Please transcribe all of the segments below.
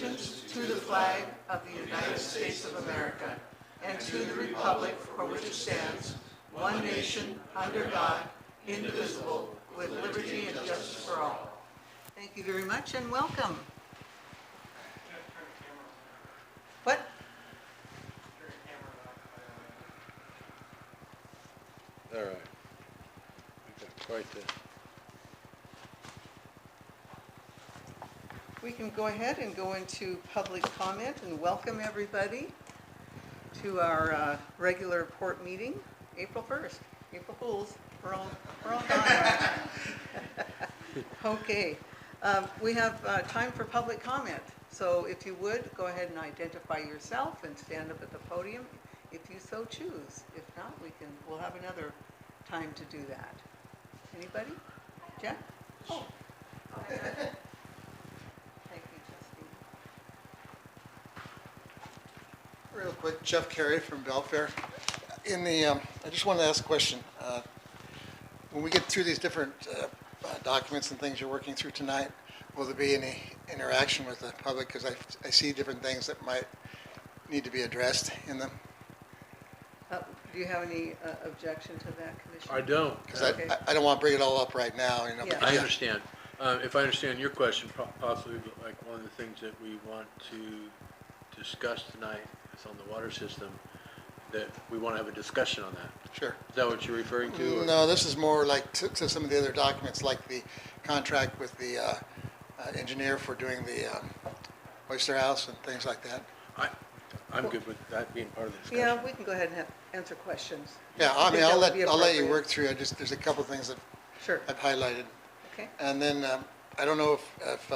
allegiance to the flag of the United States of America and to the republic for which it stands, one nation, under God, indivisible, with liberty and justice for all. Thank you very much and welcome. What? All right. We've got quite the... We can go ahead and go into public comment and welcome everybody to our regular report meeting, April 1st. April Fools, we're all gone. Okay, we have time for public comment. So if you would, go ahead and identify yourself and stand up at the podium if you so choose. If not, we'll have another time to do that. Anybody? Jeff? Oh. Real quick, Jeff Carey from Belfair. I just wanted to ask a question. When we get through these different documents and things you're working through tonight, will there be any interaction with the public? Because I see different things that might need to be addressed in them. Do you have any objection to that, Commissioner? I don't. Because Okay. I don't want to bring it all up right now. You know. Yeah. I understand. If I understand your question, possibly like one of the things that we want to discuss tonight is on the water system, that we want to have a discussion on that. Sure. Is that what you're referring to? Or? No, this is more like to some of the other documents, like the contract with the engineer for doing the oyster house and things like that. Well, I'm good with that being part of the discussion. Yeah, we can go ahead and answer questions. Yeah, I mean, think I'll that would be let you appropriate. work through. There's a couple things that Sure. I've highlighted. Okay. And then I don't know if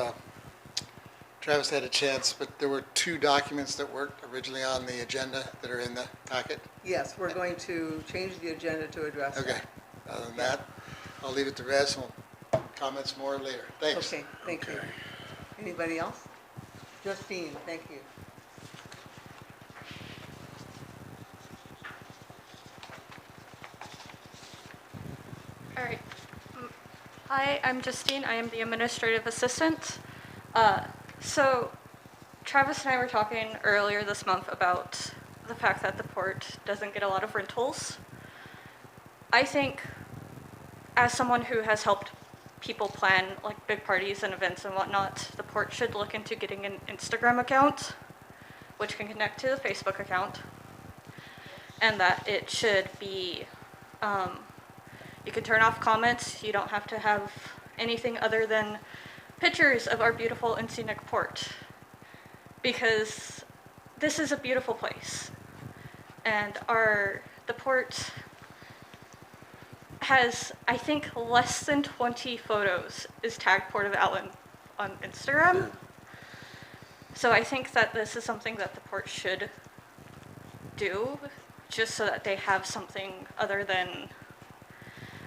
Travis had a chance, but there were two documents that weren't originally on the agenda that are in the packet. Yes, we're going to change the agenda to address Okay. that. Other than that, I'll leave it to rest and we'll comment some more later. Thanks. Okay, thank you. Anybody else? Justine, thank you. All right. Hi, I'm Justine. I am the administrative assistant. So Travis and I were talking earlier this month about the fact that the port doesn't get a lot of rentals. I think as someone who has helped people plan like big parties and events and whatnot, the port should look into getting an Instagram account, which can connect to the Facebook account, and that it should be you can turn off comments. You don't have to have anything other than pictures of our beautiful and scenic port, because this is a beautiful place, and the port has, I think, less than 20 photos is tagged Port of Allyn on Instagram. So I think that this is something that the port should do, just so that they have something other than,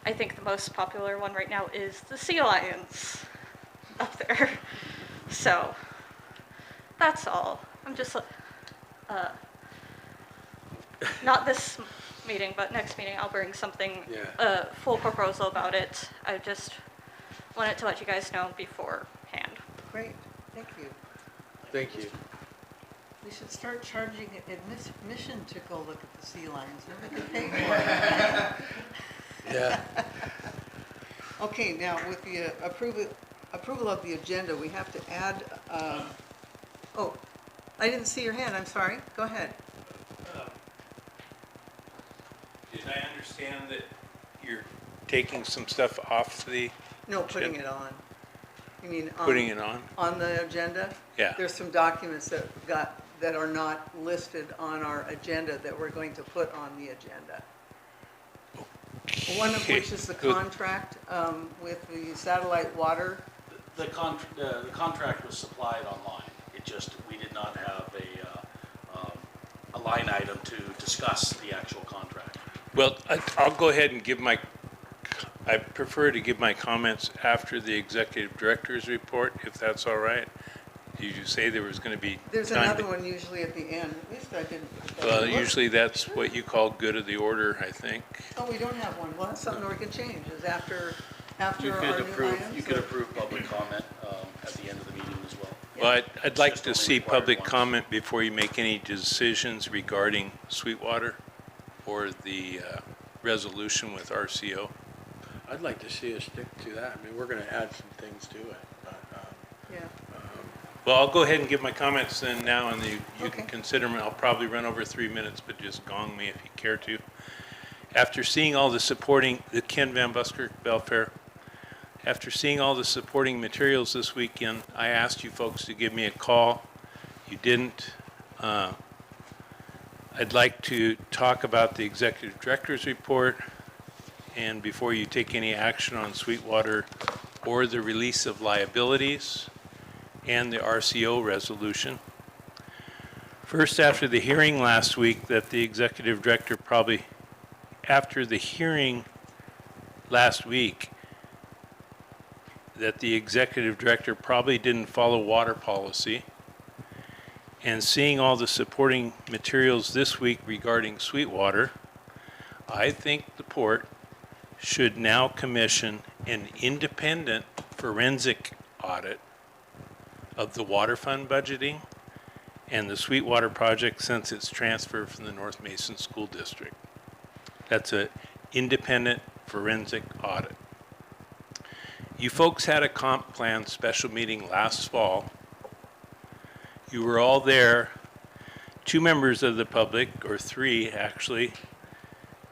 I think the most popular one right now is the sea lions up there. So that's all. I'm just, not this meeting, but next meeting I'll bring something, full proposal about it. I just wanted to let you guys know beforehand. Great, thank you. Thank you. We should start charging admission to go look at the sea lions. Then we could pay for it. Yeah. Okay, now with the approval of the agenda, we have to add, oh, I didn't see your hand, I'm sorry. Go ahead. Did I understand that you're taking some stuff off the, No, putting it on. You mean on? putting it on? On the agenda? Yeah. There's some documents that are not listed on our agenda that we're going to put on the agenda. One of which is the Good. contract with the satellite water. The contract was supplied online. It just, we did not have a line item to discuss the actual contract. Well, I'll go ahead and I prefer to give my comments after the executive director's report, if that's all right. Did you say there was going to be There's time another to- one usually at the end. At least I didn't. Well, usually that's what you call good of the order, I think. Oh, we don't have one. Well, that's something we can change, is after You our could new approve, items. you could approve public comment at the end of the meeting as well. Well, I'd like just to only see required public once. comment before you make any decisions regarding Sweetwater or the resolution with RCO. I'd like to see us stick to that. I mean, we're gonna add some things to it, but, Yeah, Well, I'll go ahead and give my comments then now, and you Okay. can consider me. I'll probably run over 3 minutes, but just gong me if you care to. After seeing all the supporting, the Ken Van Buskirk Belfair, after seeing all the supporting materials this weekend, I asked you folks to give me a call. You didn't. I'd like to talk about the executive director's report, and before you take any action on Sweetwater or the release of liabilities and the RCO resolution. First, after the hearing last week that the executive director probably, after the hearing last week, that the executive director probably didn't follow water policy, and seeing all the supporting materials this week regarding Sweetwater, I think the port should now commission an independent forensic audit of the water fund budgeting and the Sweetwater project since its transfer from the North Mason School District. That's an independent forensic audit. You folks had a comp plan special meeting last fall. You were all there. 2 members of the public, or 3 actually,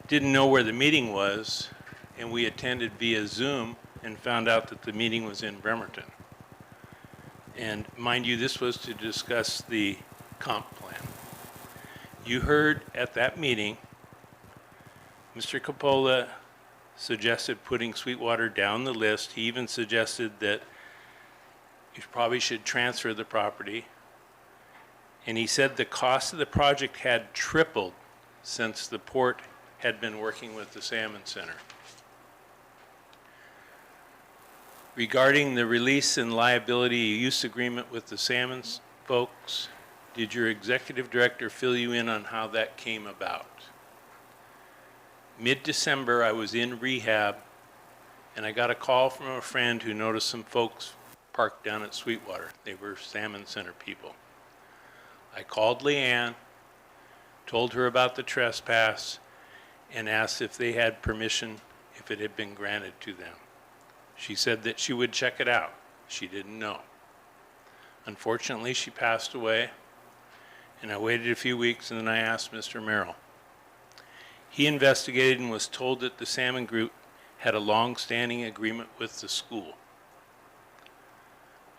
didn't know where the meeting was, and we attended via Zoom and found out that the meeting was in Bremerton. And mind you, this was to discuss the comp plan. You heard at that meeting, Mr. Coppola suggested putting Sweetwater down the list. He even suggested that you probably should transfer the property. And he said the cost of the project had tripled since the port had been working with the Salmon Center. Regarding the release and liability use agreement with the Salmon folks, did your executive director fill you in on how that came about? Mid-December, I was in rehab, and I got a call from a friend who noticed some folks parked down at Sweetwater. They were Salmon Center people. I called Leanne, told her about the trespass, and asked if they had permission, if it had been granted to them. She said that she would check it out. She didn't know. Unfortunately, she passed away, and I waited a few weeks, and then I asked Mr. Merrill. He investigated and was told that the Salmon Group had a long-standing agreement with the school.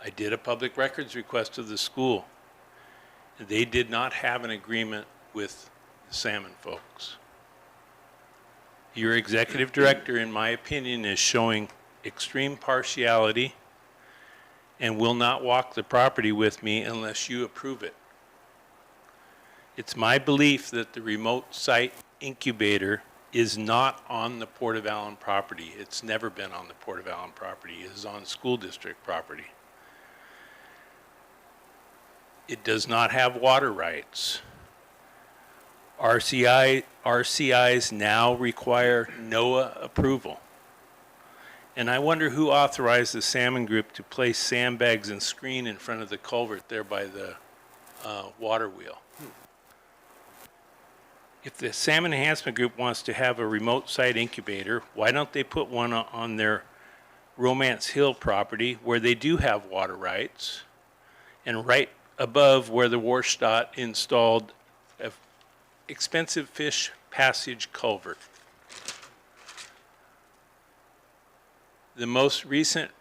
I did a public records request to the school. They did not have an agreement with the Salmon folks. Your executive director, in my opinion, is showing extreme partiality and will not walk the property with me unless you approve it. It's my belief that the remote site incubator is not on the Port of Allyn property. It's never been on the Port of Allyn property. It is on school district property. It does not have water rights. RCIs now require NOAA approval. And I wonder who authorized the Salmon Group to place sandbags and screen in front of the culvert there by the water wheel. If the Salmon Enhancement Group wants to have a remote site incubator, why don't they put one on their Romance Hill property where they do have water rights, and right above where the Warstadt installed an expensive fish passage culvert. The most recent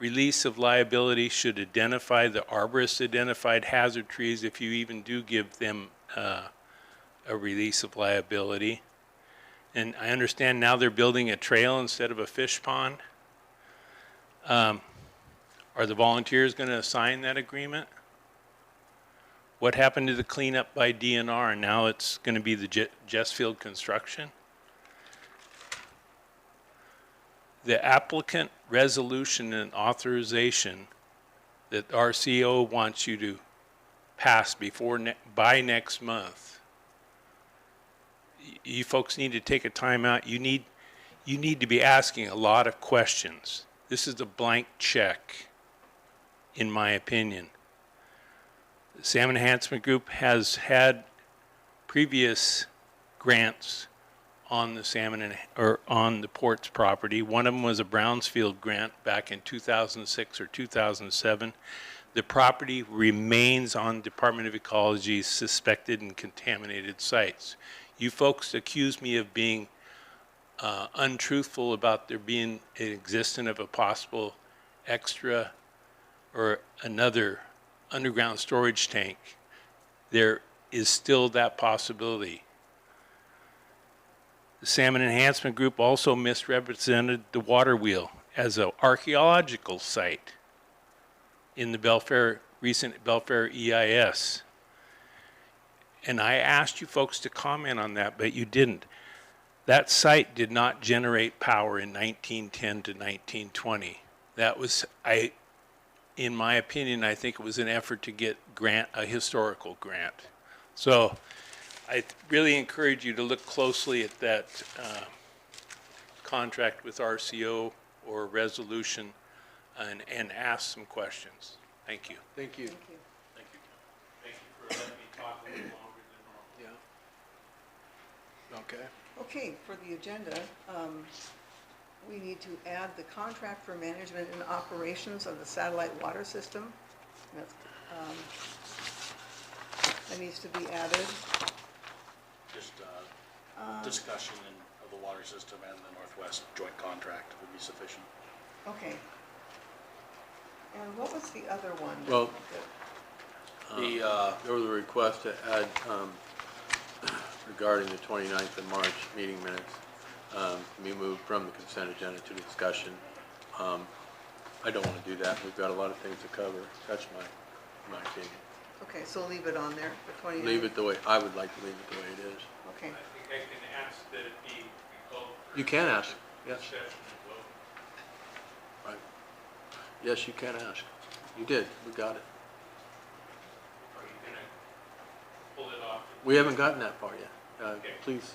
release of liability should identify the arborist identified hazard trees if you even do give them a release of liability. And I understand now they're building a trail instead of a fish pond. Are the volunteers going to sign that agreement? What happened to the cleanup by DNR? Now it's going to be the Jessfield Construction. The applicant resolution and authorization that RCO wants you to pass by next month. You folks need to take a time out. You need to be asking a lot of questions. This is a blank check, in my opinion. The Salmon Enhancement Group has had previous grants on the or on the port's property. One of them was a Brownsfield grant back in 2006 or 2007. The property remains on Department of Ecology's suspected and contaminated sites. You folks accuse me of being untruthful about there being an existence of a possible extra or another underground storage tank. There is still that possibility. The Salmon Enhancement Group also misrepresented the water wheel as an archaeological site in the recent Belfair EIS. And I asked you folks to comment on that, but you didn't. That site did not generate power in 1910 to 1920. That was, in my opinion, I think it was an effort to get a historical grant. So I really encourage you to look closely at that contract with RCO or resolution and ask some questions. Thank you. Thank you. Thank you. Thank you. Thank you for letting me talk a little longer than normal. Yeah. Okay. Okay, for the agenda, we need to add the contract for management and operations of the satellite water system. That's, that needs to be added. Just discussion of the water system and the Northwest joint contract would be sufficient. Okay. And what was the other one? Well, The, there was a request to add, regarding the 29th of March meeting minutes, be moved from the consent agenda to discussion. I don't want to do that. We've got a lot of things to cover. That's my opinion. Okay, so leave it on there, the 29th? Leave it the way, I would like to leave it the way it is. Okay, I think I can ask that it be called for You can ask, yes. session and vote. Right. Yes, you can ask. You did, we got it. Are you gonna pull it off? We haven't gotten that far yet. Okay. Please,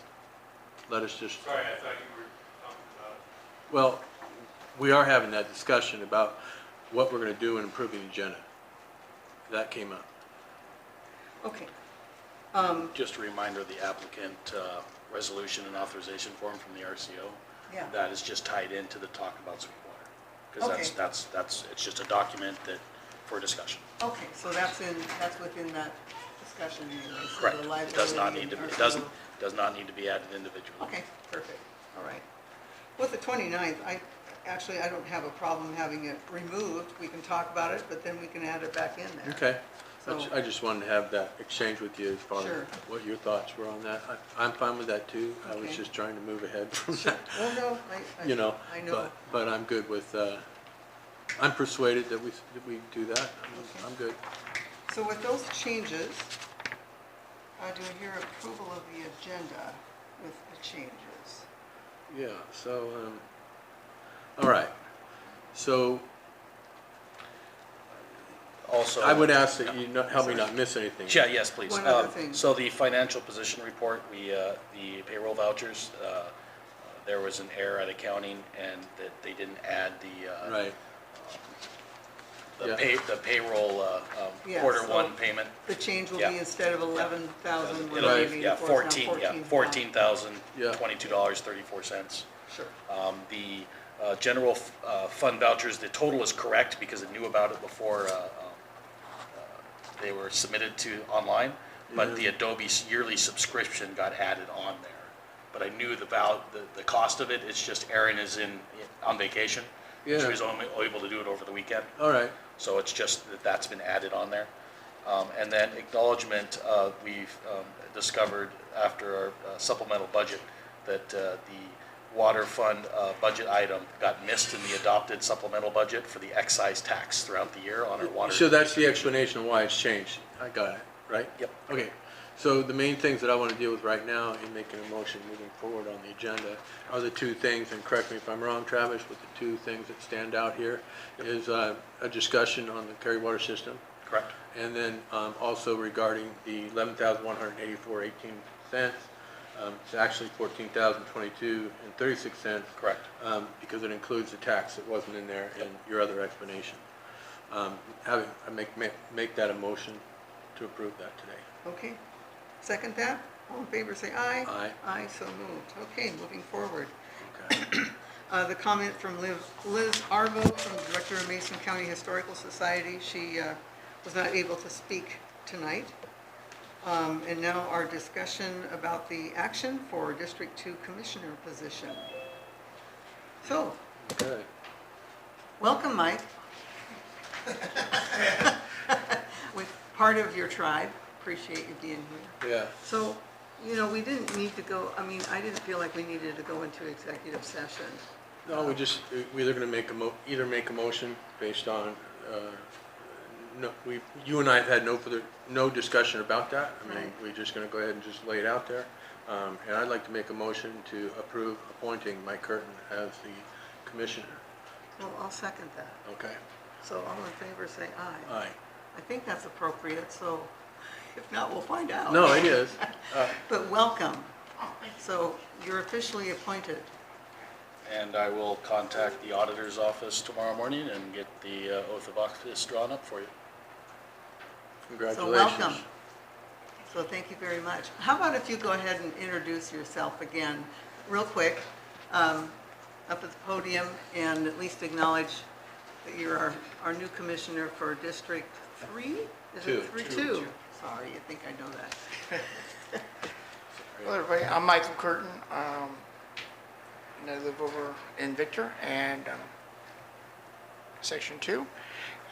let us just, Sorry, I thought you were talking about it. well, we are having that discussion about what we're going to do in improving the agenda. That came up. okay. just a reminder, the applicant resolution and authorization form from the RCO, Yeah. that is just tied into the talk about Sweetwater. Because Okay. that's, it's just a document that, for discussion. Okay, so that's within that discussion anyway. So Correct. the It does not liability need to be, and it RCO. does not need to be added individually. Okay, perfect, all right. With the 29th, I don't have a problem having it removed. We can talk about it, but then we can add it back in there. Okay. So- I just wanted to have that exchange with you as far Sure. as what your thoughts were on that. I'm fine with that too. I was Okay. just trying to move ahead from Sure. that, Well, no, you know. I know. But I'm good with, I'm persuaded that we do that. I'm good. So with those changes, do I hear approval of the agenda with the changes? Yeah, so, all right. So Also. I would ask that you help me not miss anything. Yeah, yes, please. One other thing. So the financial position report, the payroll vouchers, there was an error at accounting and that they didn't add Right. the Yeah. payroll, Yeah, quarter so- one payment. The change will Yeah. be instead of 11,000, we're It'll be, leaving yeah, for now 14,000, Yeah. $22.34. Sure, The general fund vouchers, the total is correct because I knew about it before they were submitted to online, but the Adobe yearly subscription got added on there. But I knew the cost of it, it's just Erin is on vacation. Yeah. She was only able to do it over the weekend. All right. So it's just that's been added on there. And then acknowledgement, we've discovered after our supplemental budget that the water fund budget item got missed in the adopted supplemental budget for the excise tax throughout the year on our water. So that's the explanation of why it's changed. I got it, right? Yep. Okay, so the main things that I want to deal with right now in making a motion moving forward on the agenda are the two things, and correct me if I'm wrong, Travis, but the two things that stand out here is a discussion on the Cary water system, Correct. and then also regarding the 11,184.18. It's actually 14,022.36. Correct. Because it includes the tax that wasn't in there in your other explanation. I make that a motion to approve that today. Okay. Second that? All in favor, say aye. Aye. Aye, so moved. Okay, moving forward. Okay. The comment from Liz Arvo, from the Director of Mason County Historical Society. She was not able to speak tonight. And now our discussion about the action for District 2 Commissioner position. So, Okay. welcome, Mike. With part of your tribe. Appreciate you being here. Yeah. So, you know, we didn't need to go, I mean, I didn't feel like we needed to go into executive session. No, we're either gonna make a motion based on, no, you and I have had no discussion about that. I mean, Right. we're just gonna go ahead and just lay it out there. And I'd like to make a motion to approve appointing Mike Curtin as the commissioner. Well, I'll second that. Okay? So all in favor, say aye. Aye. I think that's appropriate, so if not, we'll find out. No, it is. But welcome. So you're officially appointed. And I will contact the auditor's office tomorrow morning and get the oath of office drawn up for you. Congratulations. So welcome. So thank you very much. How about if you go ahead and introduce yourself again, real quick, up at the podium, and at least acknowledge that you're our new commissioner for District 3? Is Two. it 3? 2. Sorry, I think I know that. Hello, everybody. I'm Michael Curtin. And I live over in Victor and Section 2.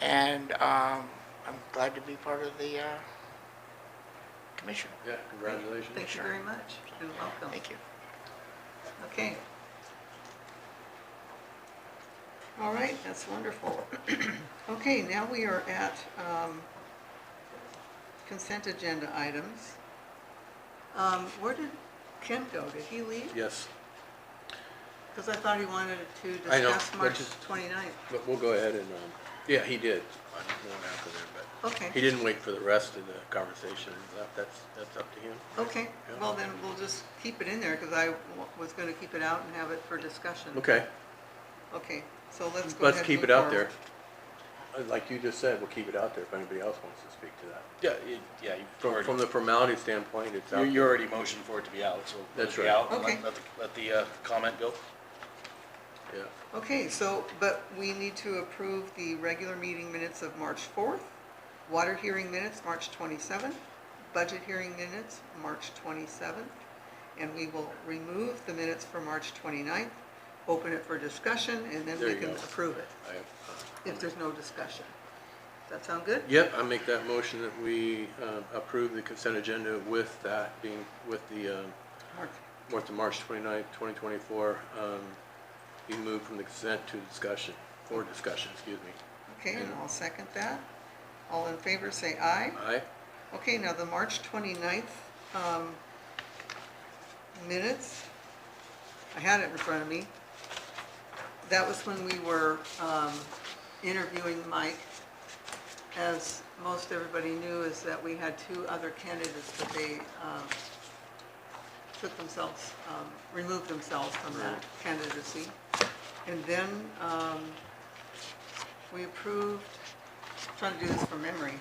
And I'm glad to be part of the commission. Yeah, congratulations. Thank you very much, and welcome. Thank you. Okay. All right, that's wonderful. Okay, now we are at consent agenda items. Where did Kent go? Did he leave? Yes, Because I thought he wanted to I know, discuss but March just- 29th. but we'll go ahead and, yeah, he did. I don't know what happened there, but Okay, he didn't wait for the rest of the conversation. That's up to him. okay. Yeah. Well, then we'll just keep it in there because I was going to keep it out and have it for discussion. Okay, Okay, so let's go ahead. let's and keep move it out there. forward. Like you just said, we'll keep it out there if anybody else wants to speak to that. Yeah, From the formality standpoint, it's out. you already motioned for it to be out, so let That's it be right. out and Okay. let the comment go. Yeah. Okay, so, but we need to approve the regular meeting minutes of March 4th, water hearing minutes, March 27th, budget hearing minutes, March 27th, and we will remove the minutes for March 29th, open it for discussion, and then There we you can go. approve it, I have, if there's no discussion. Does that sound good? Yep, I make that motion that we approve the consent agenda with that being, with the, March 29th, 2024, being moved from the consent to discussion, or discussion, excuse me. Okay, and I'll second that. All in favor, say aye. Aye? Okay, now the March 29th minutes, I had it in front of me. That was when we were interviewing Mike. As most everybody knew, is that we had two other candidates that they took themselves, removed themselves from that candidacy. And then we approved, I'm trying to do this from memory.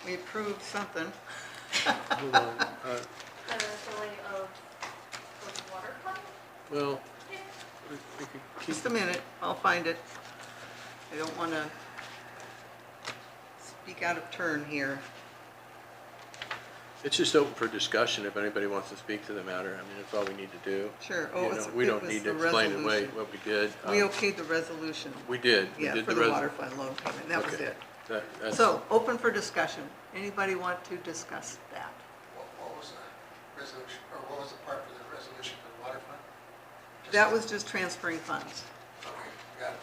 We approved something. Hold on. The filling of the water plant? Well, we could keep, Just a minute, I'll find it. I don't want to speak out of turn here. it's just open for discussion if anybody wants to speak to the matter. I mean, that's all we need to do. Sure. You Oh, know, it's- we it don't was need to the explain away resolution. what we did. We okayed the resolution. We did. We Yeah, did for the water fund loan payment, that was Okay. it. That's- So, open for discussion. Anybody want to discuss that? What was the resolution, or what was the part for the resolution for the water fund? That was just transferring funds. Okay, got it.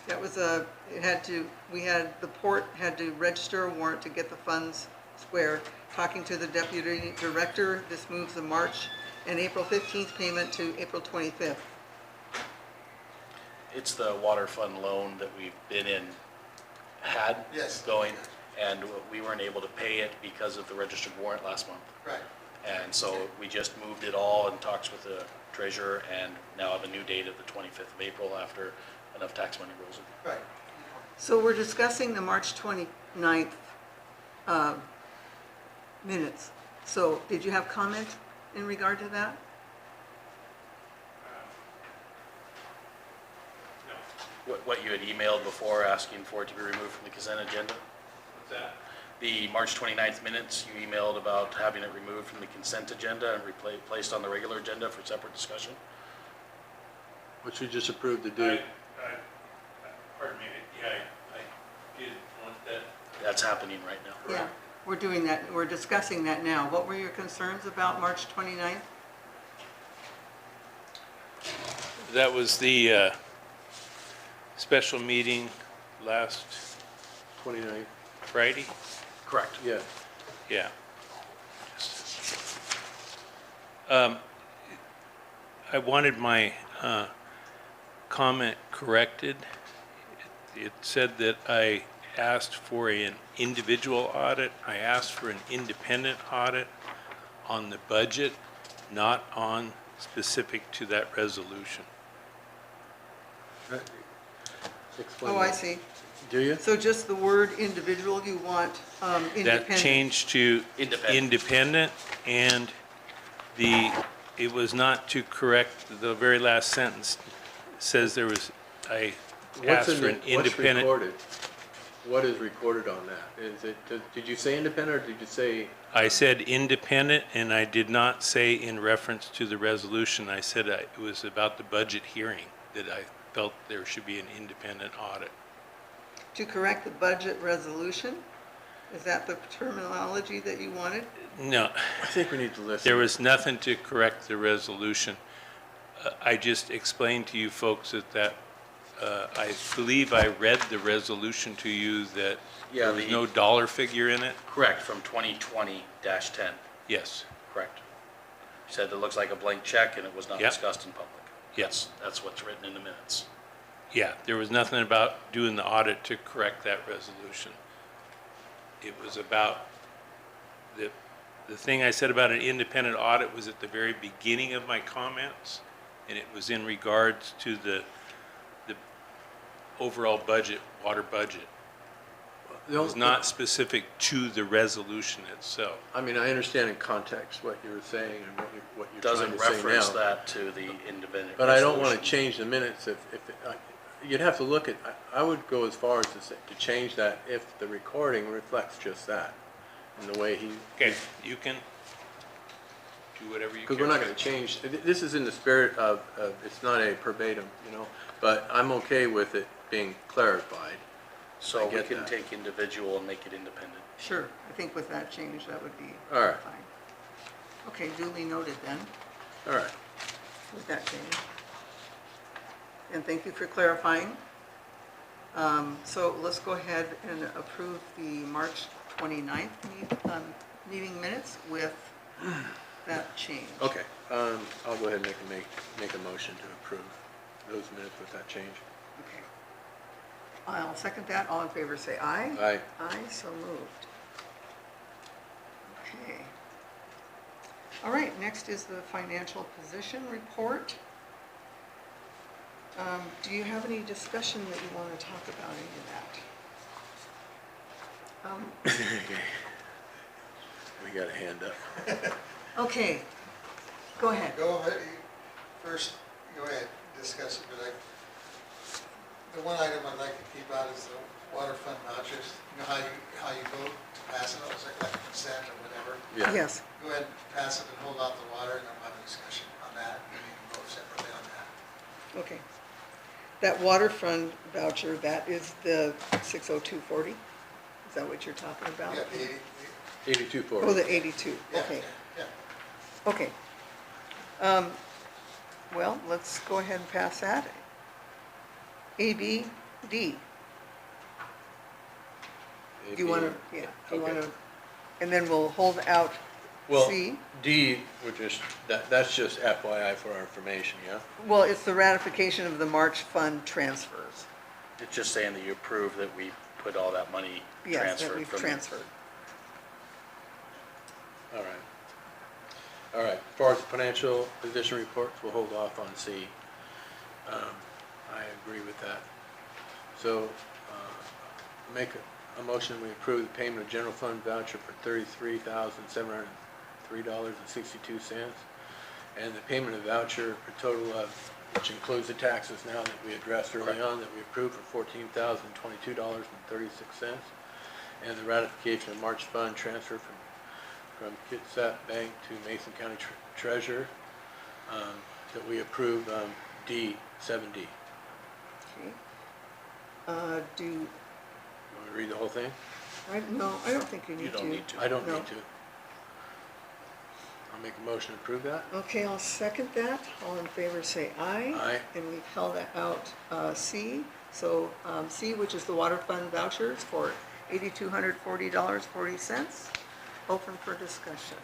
That was it had to, the port had to register a warrant to get the funds square. Talking to the deputy director, this moves the March and April 15th payment to April 25th. It's the water fund loan that we've had Yes. going, and we weren't able to pay it because of the registered warrant last month. Right. And so we just moved it all in talks with the treasurer, and now have a new date of the 25th of April after enough tax money rolls in. Right. So we're discussing the March 29th minutes. So did you have comment in regard to that? What you had emailed before asking for it to be removed from the consent agenda? What's that? The March 29th minutes, you emailed about having it removed from the consent agenda and placed on the regular agenda for separate discussion? Which we just approved to do. Pardon me, yeah, I did want that. That's happening right now. Yeah, we're doing that, we're discussing that now. What were your concerns about March 29th? That was the special meeting last 29th. Friday? Correct. Yeah. Yeah. I wanted my comment corrected. It said that I asked for an individual audit. I asked for an independent audit on the budget, not on specific to that resolution. Explain Oh, I that. see. Do you? So just the word individual, you want independent? That changed to independent, and it was not to correct, the very last sentence says there was, I asked for an What's independent. recorded? What is recorded on that? Is it, did you say independent, or did you say? I said independent, and I did not say in reference to the resolution. I said it was about the budget hearing, that I felt there should be an independent audit. To correct the budget resolution? Is that the terminology that you wanted? No, I think we need to listen. there was nothing to correct the resolution. I just explained to you folks that I believe I read the resolution to you that Yeah, there was the- no dollar figure in it. Correct, from 2020-10, Yes, correct. You said it looks like a blank check and it was not Yep. discussed in public. yes. That's what's written in the minutes. Yeah, there was nothing about doing the audit to correct that resolution. It was about, the thing I said about an independent audit was at the very beginning of my comments, and it was in regards to the overall budget, water budget. It was not specific to the resolution itself. I mean, I understand in context what you were saying and what you're trying Doesn't to say reference now. that to the independent But I don't want to resolution. change the minutes you'd have to look at, I would go as far as to change that if the recording reflects just that, in the way he. Okay, you can do whatever you care. Because we're not going to change, this is in the spirit of, it's not a verbatim, but I'm okay with it being clarified. So I we get can that. take individual and make it independent. Sure, I think with that change, that would be All right. fine. Okay, duly noted then, All right. with that change. And thank you for clarifying. So let's go ahead and approve the March 29th meeting minutes with that change. Okay, I'll go ahead and make a motion to approve those minutes with that change. Okay. I'll second that. All in favor say aye. Aye. Aye, so moved. Okay. All right, next is the financial position report. Do you have any discussion that you want to talk about any of that? We got a hand up. Okay, go ahead. Go ahead, first, go ahead, discuss it, but the one item I'd like to keep out is the water fund vouchers. You know how you vote to pass it, it's like consent or whatever. Yeah. Yes, Go ahead and pass it and hold out the water, and then we'll have a discussion on that, and we can vote separately on that. okay. That water fund voucher, that is the 60240? Is that what you're talking about? Yeah, the 8240. Oh, the 82, yeah, okay. yeah. Okay. Well, let's go ahead and pass that. ABD. Do you want to, yeah, do you want to, and then we'll hold out Well, C. D, that's just FYI for our information, yeah? Well, it's the ratification of the March fund transfers. It's just saying that you approve that we put all that money Yes, transferred that we've from. transferred. All right. All right, as far as financial position reports, we'll hold off on C. I agree with that. So make a motion, we approve the payment of general fund voucher for $33,703.62, and the payment of voucher for total of, which includes the taxes now that we addressed early on, that we approved for $14,022.36, and the ratification of March fund transfer from Kitsap Bank to Mason County Treasurer, that we approve D, 7D. Okay. Do, Want me to read the whole thing? no, I don't think you need to. You don't need to. I don't No. need to. I'll make a motion to approve that. Okay, I'll second that. All in favor, say aye. Aye. And we've held out C. So C, which is the water fund vouchers for $8,240.40. Open for discussion.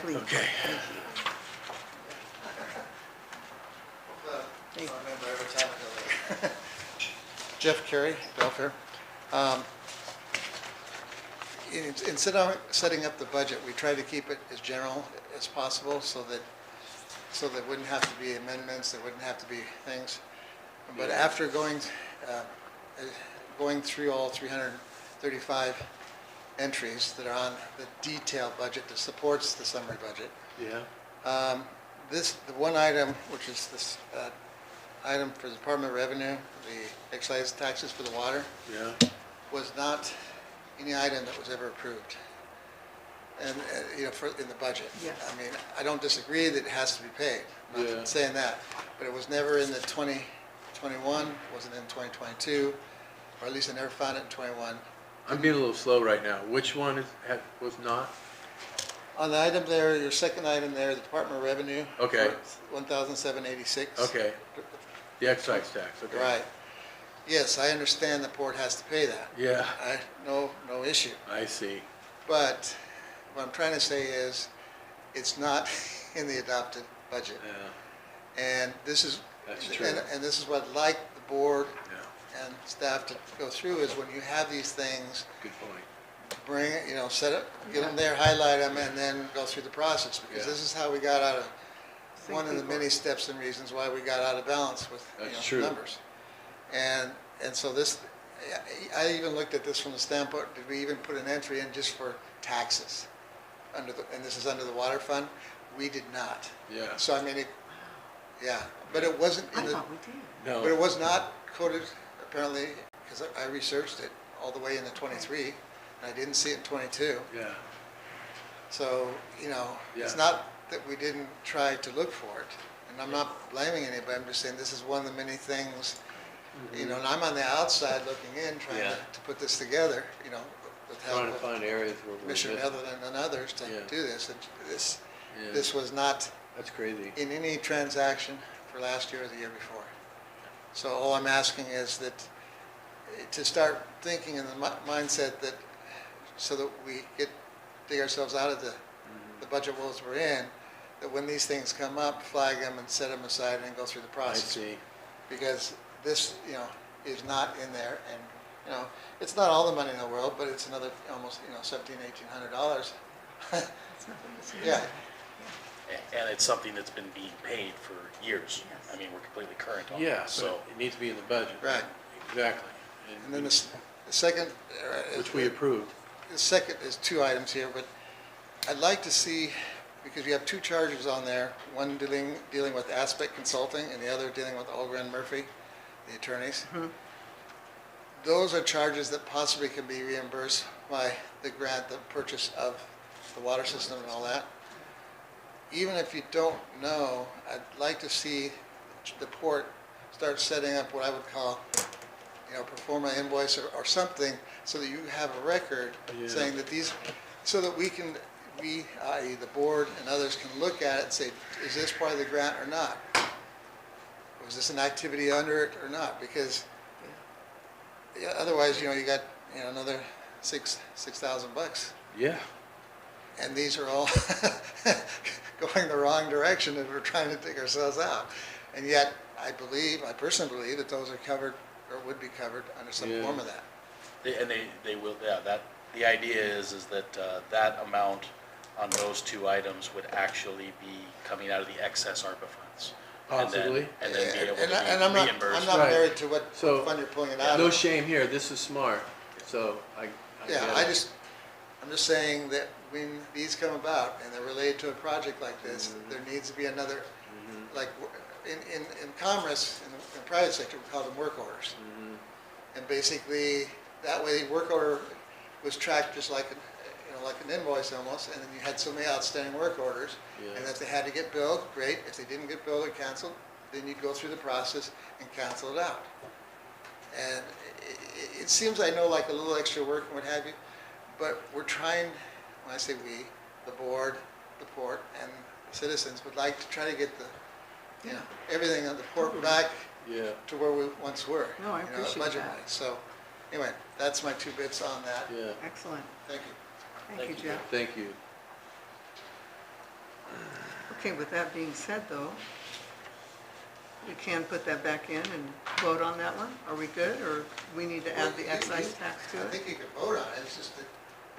Please. Okay. Thank you. Thank you. I remember every time I go there. Jeff Carey, Belfair. Instead of setting up the budget, we try to keep it as general as possible so that there wouldn't have to be amendments, there wouldn't have to be things. But after going through all 335 entries that are on the detailed budget that supports the summary budget, Yeah. the one item, which is this item for the Department of Revenue, the excise taxes for the water, Yeah. was not any item that was ever approved. And, in the budget. Yes. I mean, I don't disagree that it has to be paid, I'm Yeah. not saying that, but it was never in the 2021, wasn't in 2022, or at least I never found it in 21. I'm being a little slow right now. Which one was not? On the item there, your second item there, the Department of Revenue. Okay. $1,786. Okay. The excise tax, okay. Right. Yes, I understand the port has to pay that. Yeah, No issue. I see. But what I'm trying to say is, it's not in the adopted budget. Yeah, And this is, That's true. and this is what I'd like the board yeah, and staff to go through, is when you have these things, good point. bring it, set it, get them there, highlight them, and then go through the process. Because Yeah. this is how we got out of, Think one of the people- many steps and reasons why we got out of balance with, That's true. numbers. And so this, I even looked at this from the standpoint, did we even put an entry in just for taxes? And this is under the water fund? We did not. Yeah. So I mean, but it wasn't I in the, thought we did. but it No, was not coded apparently, because I researched it all the way into 23, and I didn't see it in 22. yeah, So, Yeah. it's not that we didn't try to look for it. And I'm not blaming anybody, I'm just saying this is one of the many things, and I'm on the outside looking in, trying Yeah. to put this together, with trying help to of find areas where we're Commissioner missing. Netherland and others to Yeah. do this. And Yeah. this was not That's crazy. in any transaction for last year or the year before. So all I'm asking is that, to start thinking in the mindset that, so that we dig ourselves out of the budget woes we're in, that when these things come up, flag them and set them aside and go through the I process. see. Because this, is not in there, and, it's not all the money in the world, but it's another almost, $1,700-$1,800. It's nothing to see. Yeah, And it's something that's been being paid for years. Yes. I mean, we're completely current on Yeah, it, so so. it needs to be in the budget. right. Exactly. And then the second. Which we approved. The second is two items here, but I'd like to see, because you have two charges on there, one dealing with Aspect Consulting and the other dealing with Algren Murphy, the attorneys. Those are charges that possibly can be reimbursed by the grant, the purchase of the water system and all that. Even if you don't know, I'd like to see the port start setting up what I would call, pro forma invoice or something, so that you have a record Yeah. saying that these, so that we, i.e. the board and others, can look at it and say, is this part of the grant or not? Was this an activity under it or not? Because otherwise, you got, another $6,000. Yeah. And these are all going the wrong direction, and we're trying to dig ourselves out. And yet, I personally believe that those are covered, or would be covered under some Yeah. form of that. They will, the idea is that, that amount on those two items would actually be coming out of the excess ARPA funds. Possibly. And then be able to And be I'm reimbursed. not Right. married to what So, fund you're pulling it out No of. shame here, this is smart, so I Yeah, get it. I'm just saying that when these come about and they're related to a project like this, Mm-hmm. there needs to be another, like, in commerce, in the private sector, we call them work orders. Mm-hmm. And basically, that way, the work order was tracked just like, like an invoice almost, and then you had so many outstanding work orders. Yeah. And if they had to get billed, great. If they didn't get billed or canceled, then you'd go through the process and cancel it out. And it seems, I know, like a little extra work and what have you, but we're trying, when I say we, the board, the port, and the citizens would like to try to get everything on the port back Yeah, to where we once were. No, I appreciate that. budget-wise. So, anyway, that's my 2 bits on that. yeah, Excellent. Thank you. Thank you, Jeff. thank you. Okay, with that being said, though, we can put that back in and vote on that one? Are we good, or we need to add the excise tax to I it? think you could vote on it, it's just that.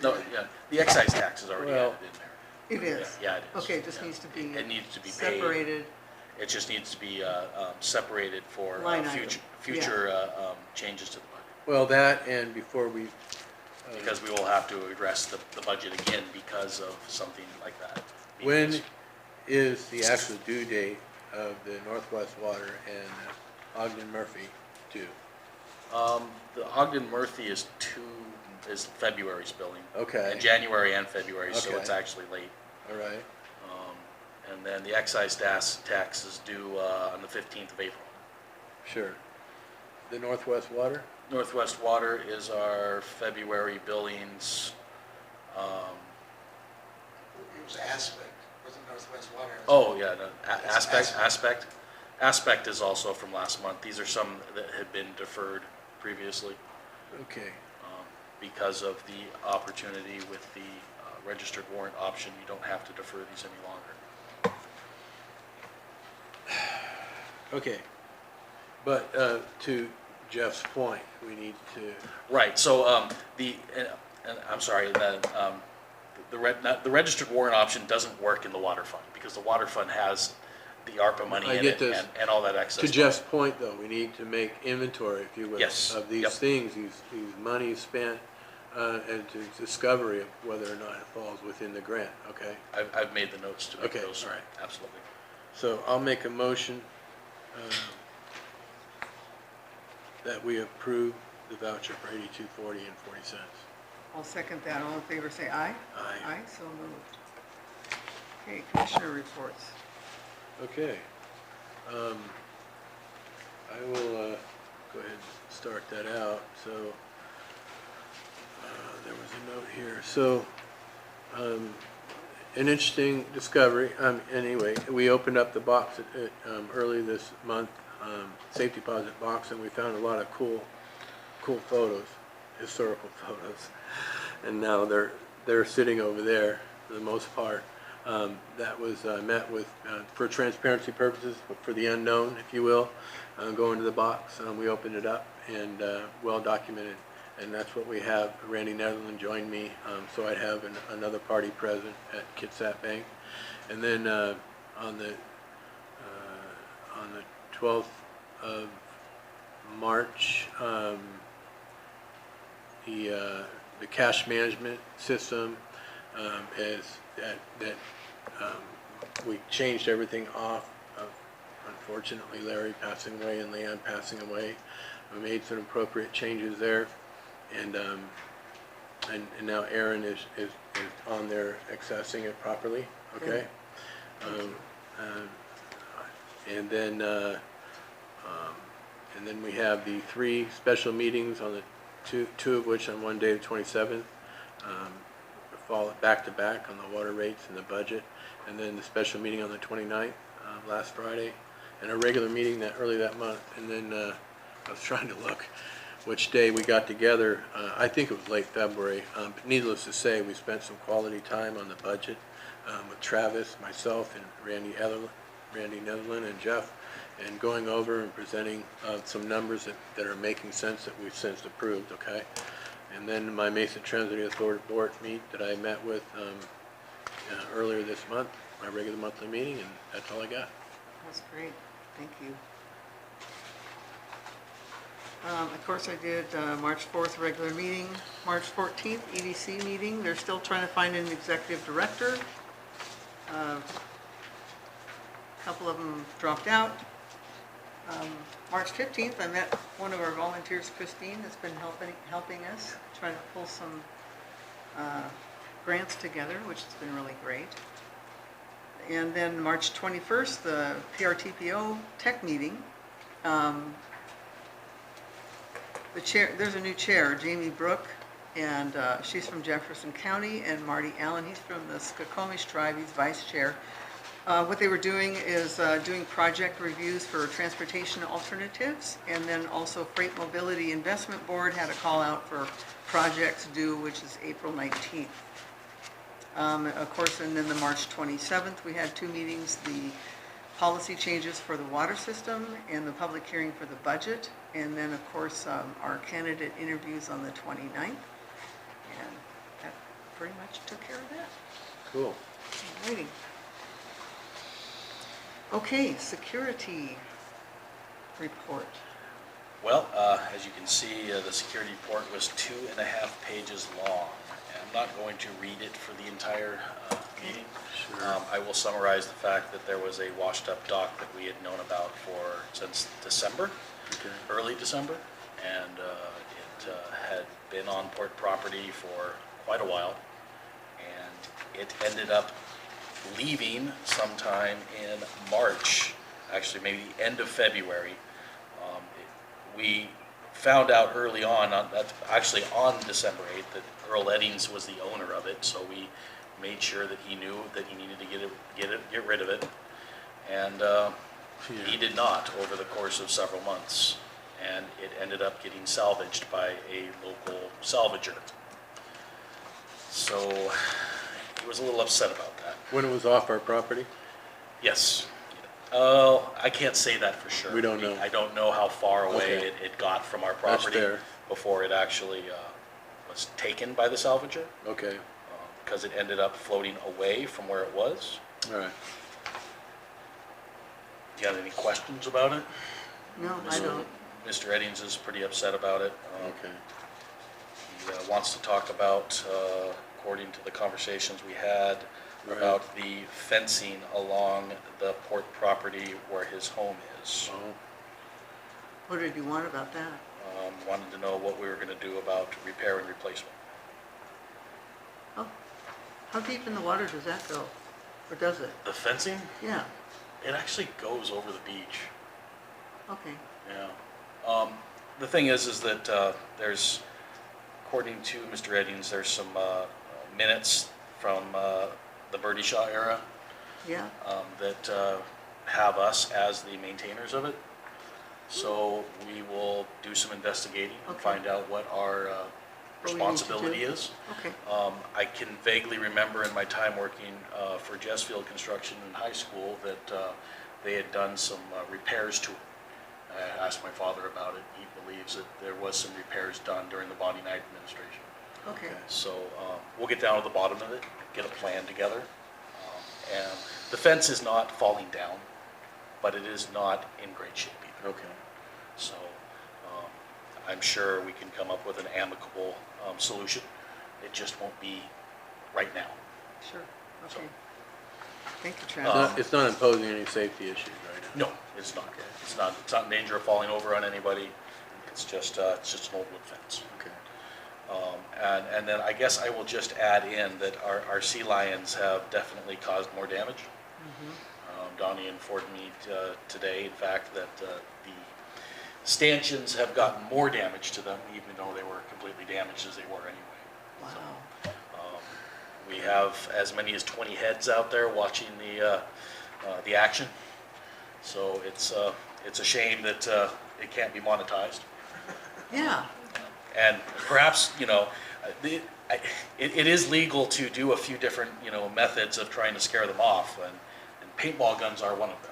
No, yeah, the excise tax is already Well- added in there. It is? Yeah, it is. Okay, it just Yeah. needs to be It needs to be paid. separated. It just needs to be separated for Line item, future changes to the budget. Well, that, and before we, Because we will have to address the budget again because of something like that. when is the actual due date of the Northwest Water and Ogden Murphy due? The Ogden Murphy is February's billing. Okay. In January and February, so Okay. it's actually late. All right, And then the excise tax is due on the 15th of April. sure. The Northwest Water? Northwest Water is our February billings. It was Aspect, wasn't Northwest Water. It was- Oh, yeah, no, It's Aspect. Aspect is also from last month. These are some that had been deferred previously Okay, because of the opportunity with the registered warrant option. You don't have to defer these any longer. okay. But to Jeff's point, we need to, Right, so and I'm sorry, the registered warrant option doesn't work in the water fund because the water fund has the ARPA money I in get it this. and all that excess. to Jeff's point though, we need to make inventory, if you will, Yes, of these yep. things, these monies spent, and to discovery of whether or not it falls within the grant, okay? I've made the notes to make Okay, those, all right. absolutely. So I'll make a motion that we approve the voucher for $82.40 and 40 cents. I'll second that. All in favor, say aye. Aye. Aye, so moved. Okay, commissioner reports. Okay. I will go ahead and start that out. So there was a note here. So an interesting discovery. Anyway, we opened up the box early this month, safety deposit box, and we found a lot of cool photos, historical photos. And now they're sitting over there for the most part. That was met with, for transparency purposes, for the unknown, if you will, go into the box. We opened it up and well documented. And that's what we have. Randy Netherland joined me, so I'd have another party present at Kitsap Bank. And then on the 12th of March, the cash management system is that we changed everything off of, unfortunately, Larry passing away and Leanne passing away. We made some appropriate changes there, and now Aaron is on there accessing it properly. Okay. And then we have the 3 special meetings on the two of which on one day, the 27th, fall back to back on the water rates and the budget, and then the special meeting on the 29th, last Friday, and a regular meeting early that month. And then I was trying to look which day we got together. I think it was late February. But needless to say, we spent some quality time on the budget with Travis, myself, and Randy Netherland, and Jeff, and going over and presenting some numbers that are making sense that we've since approved, okay? And then my Mesa Transit Authority board meet that I met with earlier this month, my regular monthly meeting, and that's all I got. That's great. Thank you. Of course, I did March 4th regular meeting, March 14th EDC meeting. They're still trying to find an executive director. A couple of them dropped out. March 15th, I met one of our volunteers, Christine, that's been helping us, trying to pull some grants together, which has been really great. And then March 21st, the PRTPO tech meeting. The chair, there's a new chair, Jamie Brook, and she's from Jefferson County, and Marty Allyn, he's from the Skokomish tribe, he's vice chair. What they were doing is doing project reviews for transportation alternatives, and then also Freight Mobility Investment Board had a call out for projects due, which is April 19th. Of course, and then the March 27th, we had two meetings, the policy changes for the water system and the public hearing for the budget. And then, of course, our candidate interviews on the 29th. And that pretty much took care of that. Cool. Alrighty. Okay, security report. Well, as you can see, the security report was 2.5 pages long. And I'm not going to read it for the entire meeting. Sure. I will summarize the fact that there was a washed-up dock that we had known about since December, early December, and it had been on port property for quite a while, and it ended up leaving sometime in March, actually maybe the end of February. We found out early on, actually on December 8th, that Earl Eddings was the owner of it, so we made sure that he knew that he needed to get rid of it, and he did not over the course of several months, and it ended up getting salvaged by a local salvager. So he was a little upset about that. When it was off our property? Yes. Oh, I can't say that for sure. We don't know. I don't know how far away Okay. it got from our That's property fair. before it actually was taken by the salvager, Okay, because it ended up floating away from where it was. all right. Do you have any questions about it? No, I don't. Mr. Eddings is pretty upset about it. Okay. He wants to talk about, according to the conversations we had, Right. about the fencing along the port property where his home is. Oh, What did you want about that? Wanted to know what we were going to do about repair and replacement. Oh, how deep in the water does that go? Or does it? The fencing, Yeah, it actually goes over the beach. okay. Yeah. The thing is that there's, according to Mr. Eddings, there's some minutes from the Birdie Shaw era Yeah, that have us as the maintainers of it. So we will do some investigating and Okay. find out what our we need to responsibility do. is. okay. I can vaguely remember in my time working for Jessfield Construction in high school that they had done some repairs to it. I asked my father about it. He believes that there was some repairs done during the Bonnie Knight administration. Okay, So we'll get down to the bottom of it, get a plan together. And the fence is not falling down, but it is not in great shape either. okay. So I'm sure we can come up with an amicable solution. It just won't be right now. sure, So- okay. Thank you, It's Travis. not- It's not imposing any safety issues right now? No, it's not. It's not in danger of falling over on anybody. It's just an old wood fence. Okay. And then I guess I will just add in that our sea lions have definitely caused more damage. Donnie informed me today, in fact, that the stanchions have gotten more damage to them, even though they were completely damaged as they were anyway. Wow, We have as many as 20 heads out there watching the action. So it's a shame that it can't be monetized. yeah, And perhaps, it is legal to do a few different, methods of trying to scare them off, and paintball guns are one of them.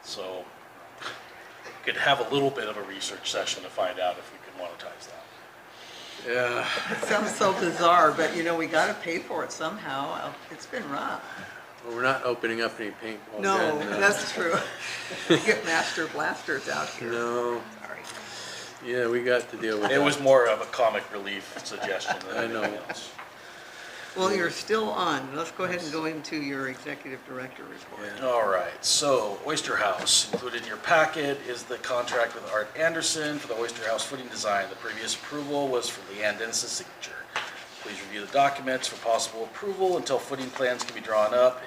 So we could have a little bit of a research session to find out if we could monetize that. Yeah, it sounds so bizarre, but we gotta pay for it somehow. It's been rough. Well, we're not opening up any paintball No, gun, that's true. Get master blasters out here. No, Sorry. yeah, we got to deal with It that. was more of a comic relief suggestion I than know. anything else. Well, you're still on. Let's go ahead and go into your executive director report. Yeah. All right, so Oyster House, included in your packet is the contract with Art Anderson for the Oyster House footing design. The previous approval was for Leanne Dennis's signature. Please review the documents for possible approval until footing plans can be drawn up.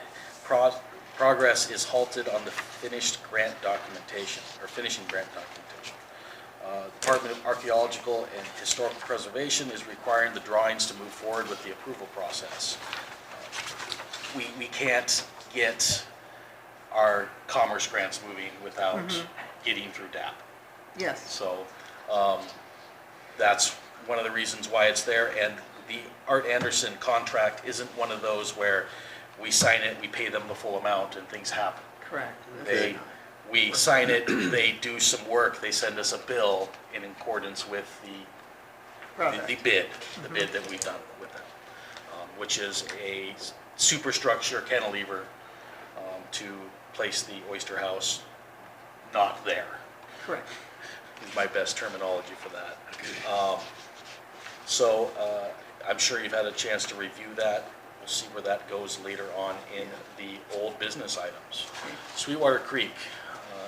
Progress is halted on the finished grant documentation, or finishing grant documentation. Department of Archaeological and Historical Preservation is requiring the drawings to move forward with the approval process. We can't get our commerce grants moving without getting through DAP. Yes, So that's one of the reasons why it's there. And the Art Anderson contract isn't one of those where we sign it, we pay them the full amount, and things happen. correct. We sign it, they do some work, they send us a bill in accordance with the bid that we've done with them, which is a superstructure cantilever to place the Oyster House not there. Correct. Is my best terminology for that. So I'm sure you've had a chance to review that. We'll see where that goes later on in the old business items. Sweetwater Creek,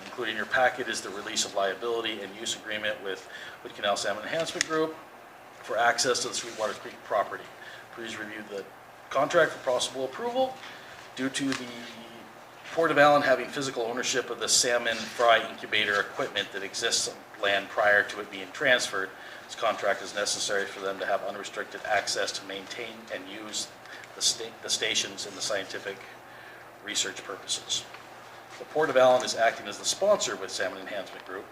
including your packet, is the release of liability and use agreement with Wood Canal Salmon Enhancement Group for access to the Sweetwater Creek property. Please review the contract for possible approval. Due to the Port of Allyn having physical ownership of the salmon fry incubator equipment that exists on land prior to it being transferred, this contract is necessary for them to have unrestricted access to maintain and use the stations in the scientific research purposes. The Port of Allyn is acting as the sponsor with Salmon Enhancement Group,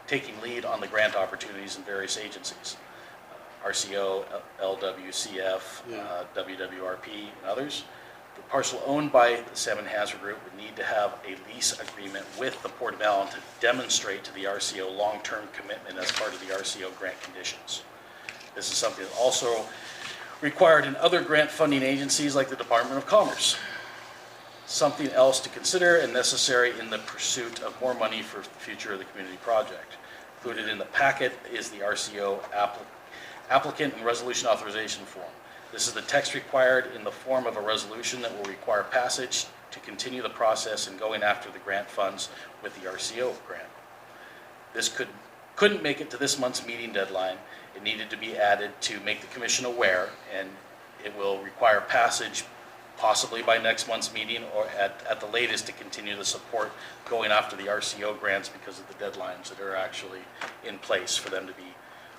taking lead on the grant opportunities in various agencies, RCO, LWCF, WWRP, and others. The parcel owned by the Salmon Enhancement Group would need to have a lease agreement with the Port of Allyn to demonstrate to the RCO long-term commitment as part of the RCO grant conditions. This is something that also required in other grant funding agencies like the Department of Commerce. Something else to consider and necessary in the pursuit of more money for the future of the community project. Included in the packet is the RCO applicant and resolution authorization form. This is the text required in the form of a resolution that will require passage to continue the process in going after the grant funds with the RCO grant. This couldn't make it to this month's meeting deadline. It needed to be added to make the commission aware, and it will require passage possibly by next month's meeting or at the latest to continue the support going after the RCO grants because of the deadlines that are actually in place for them to be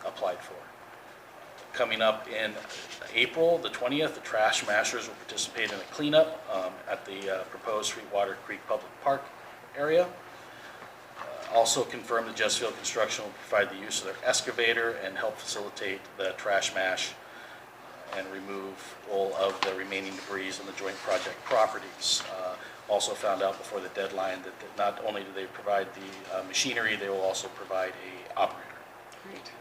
applied for. Coming up in April the 20th, the Trash Mashers will participate in a cleanup at the proposed Sweetwater Creek Public Park area. Also confirmed that Jessfield Construction will provide the use of their excavator and help facilitate the trash mash and remove all of the remaining debris in the joint project properties. Also found out before the deadline that not only do they provide the machinery, they will also provide a operator. Great.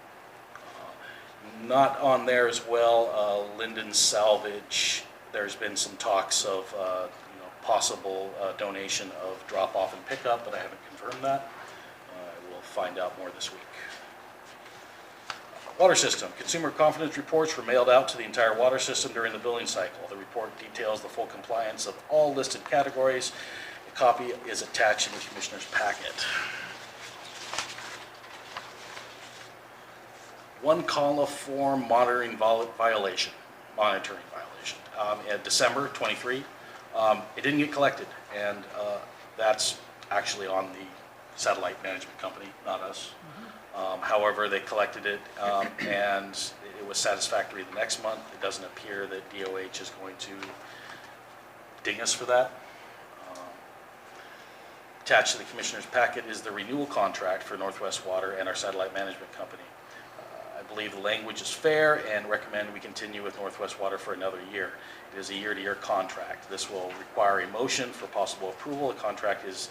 Not on there as well, Linden Salvage. There's been some talks of possible donation of drop-off and pickup, but I haven't confirmed that. I will find out more this week. Water system. Consumer confidence reports were mailed out to the entire water system during the billing cycle. The report details the full compliance of all listed categories. A copy is attached in the Commissioner's packet. One coliform monitoring violation. In December 23, it didn't get collected, and that's actually on the satellite management company, not us. However, they collected it, and it was satisfactory the next month. It doesn't appear that DOH is going to ding us for that. Attached to the Commissioner's packet is the renewal contract for Northwest Water and our satellite management company. I believe the language is fair and recommend we continue with Northwest Water for another year. It is a year-to-year contract. This will require a motion for possible approval. The contract is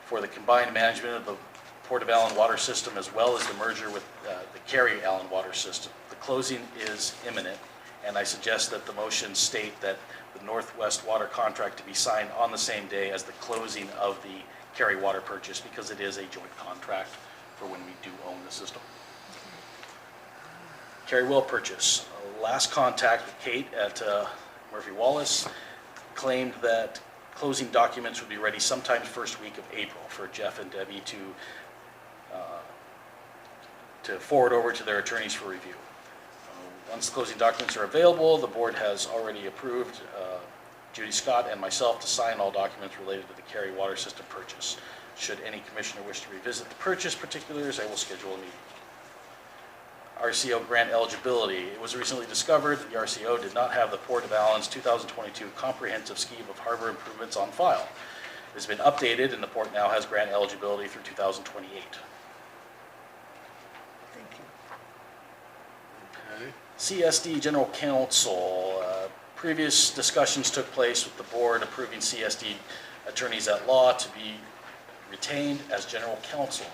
for the combined management of the Port of Allyn water system as well as the merger with the Cary Allyn water system. The closing is imminent, and I suggest that the motion state that the Northwest Water contract to be signed on the same day as the closing of the Cary Water purchase, because it is a joint contract for when we do own the system. Cary Well purchase. Last contact with Kate at Murphy Wallace claimed that closing documents would be ready sometime first week of April for Jeff and Debbie to forward over to their attorneys for review. Once the closing documents are available, the board has already approved Judy Scott and myself to sign all documents related to the Cary Water System purchase. Should any commissioner wish to revisit the purchase particulars, I will schedule a meeting. RCO grant eligibility. It was recently discovered that the RCO did not have the Port of Allyn's 2022 comprehensive scheme of harbor improvements on file. It has been updated and the port now has grant eligibility through 2028. Thank you. Okay. CSD General Counsel. Previous discussions took place with the board approving CSD attorneys at law to be retained as general counsel.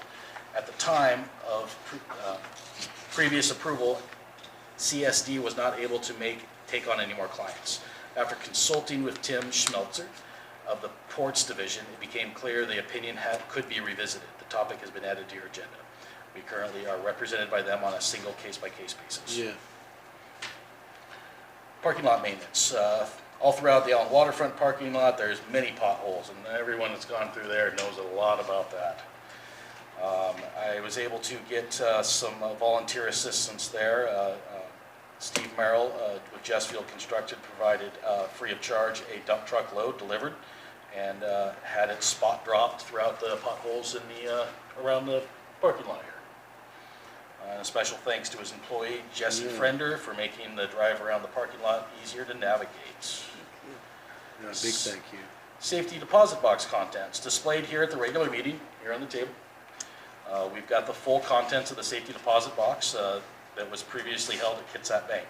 At the time of previous approval, CSD was not able to take on any more clients. After consulting with Tim Schmelzer of the Ports Division, it became clear the opinion could be revisited. The topic has been added to your agenda. We currently are represented by them on a single case-by-case basis. Yeah. Parking lot maintenance. All throughout the Allyn waterfront parking lot, there's many potholes, and everyone that's gone through there knows a lot about that. I was able to get some volunteer assistance there. Steve Merrill with Jessfield Constructed provided free of charge a dump truck load delivered and had it spot dropped throughout the potholes in the around the parking lot here. And a special thanks to his employee Jesse Frender for making the drive around the parking lot easier to navigate. Yeah, big thank you. Safety deposit box contents displayed here at the regular meeting here on the table. We've got the full contents of the safety deposit box that was previously held at Kitsap Bank.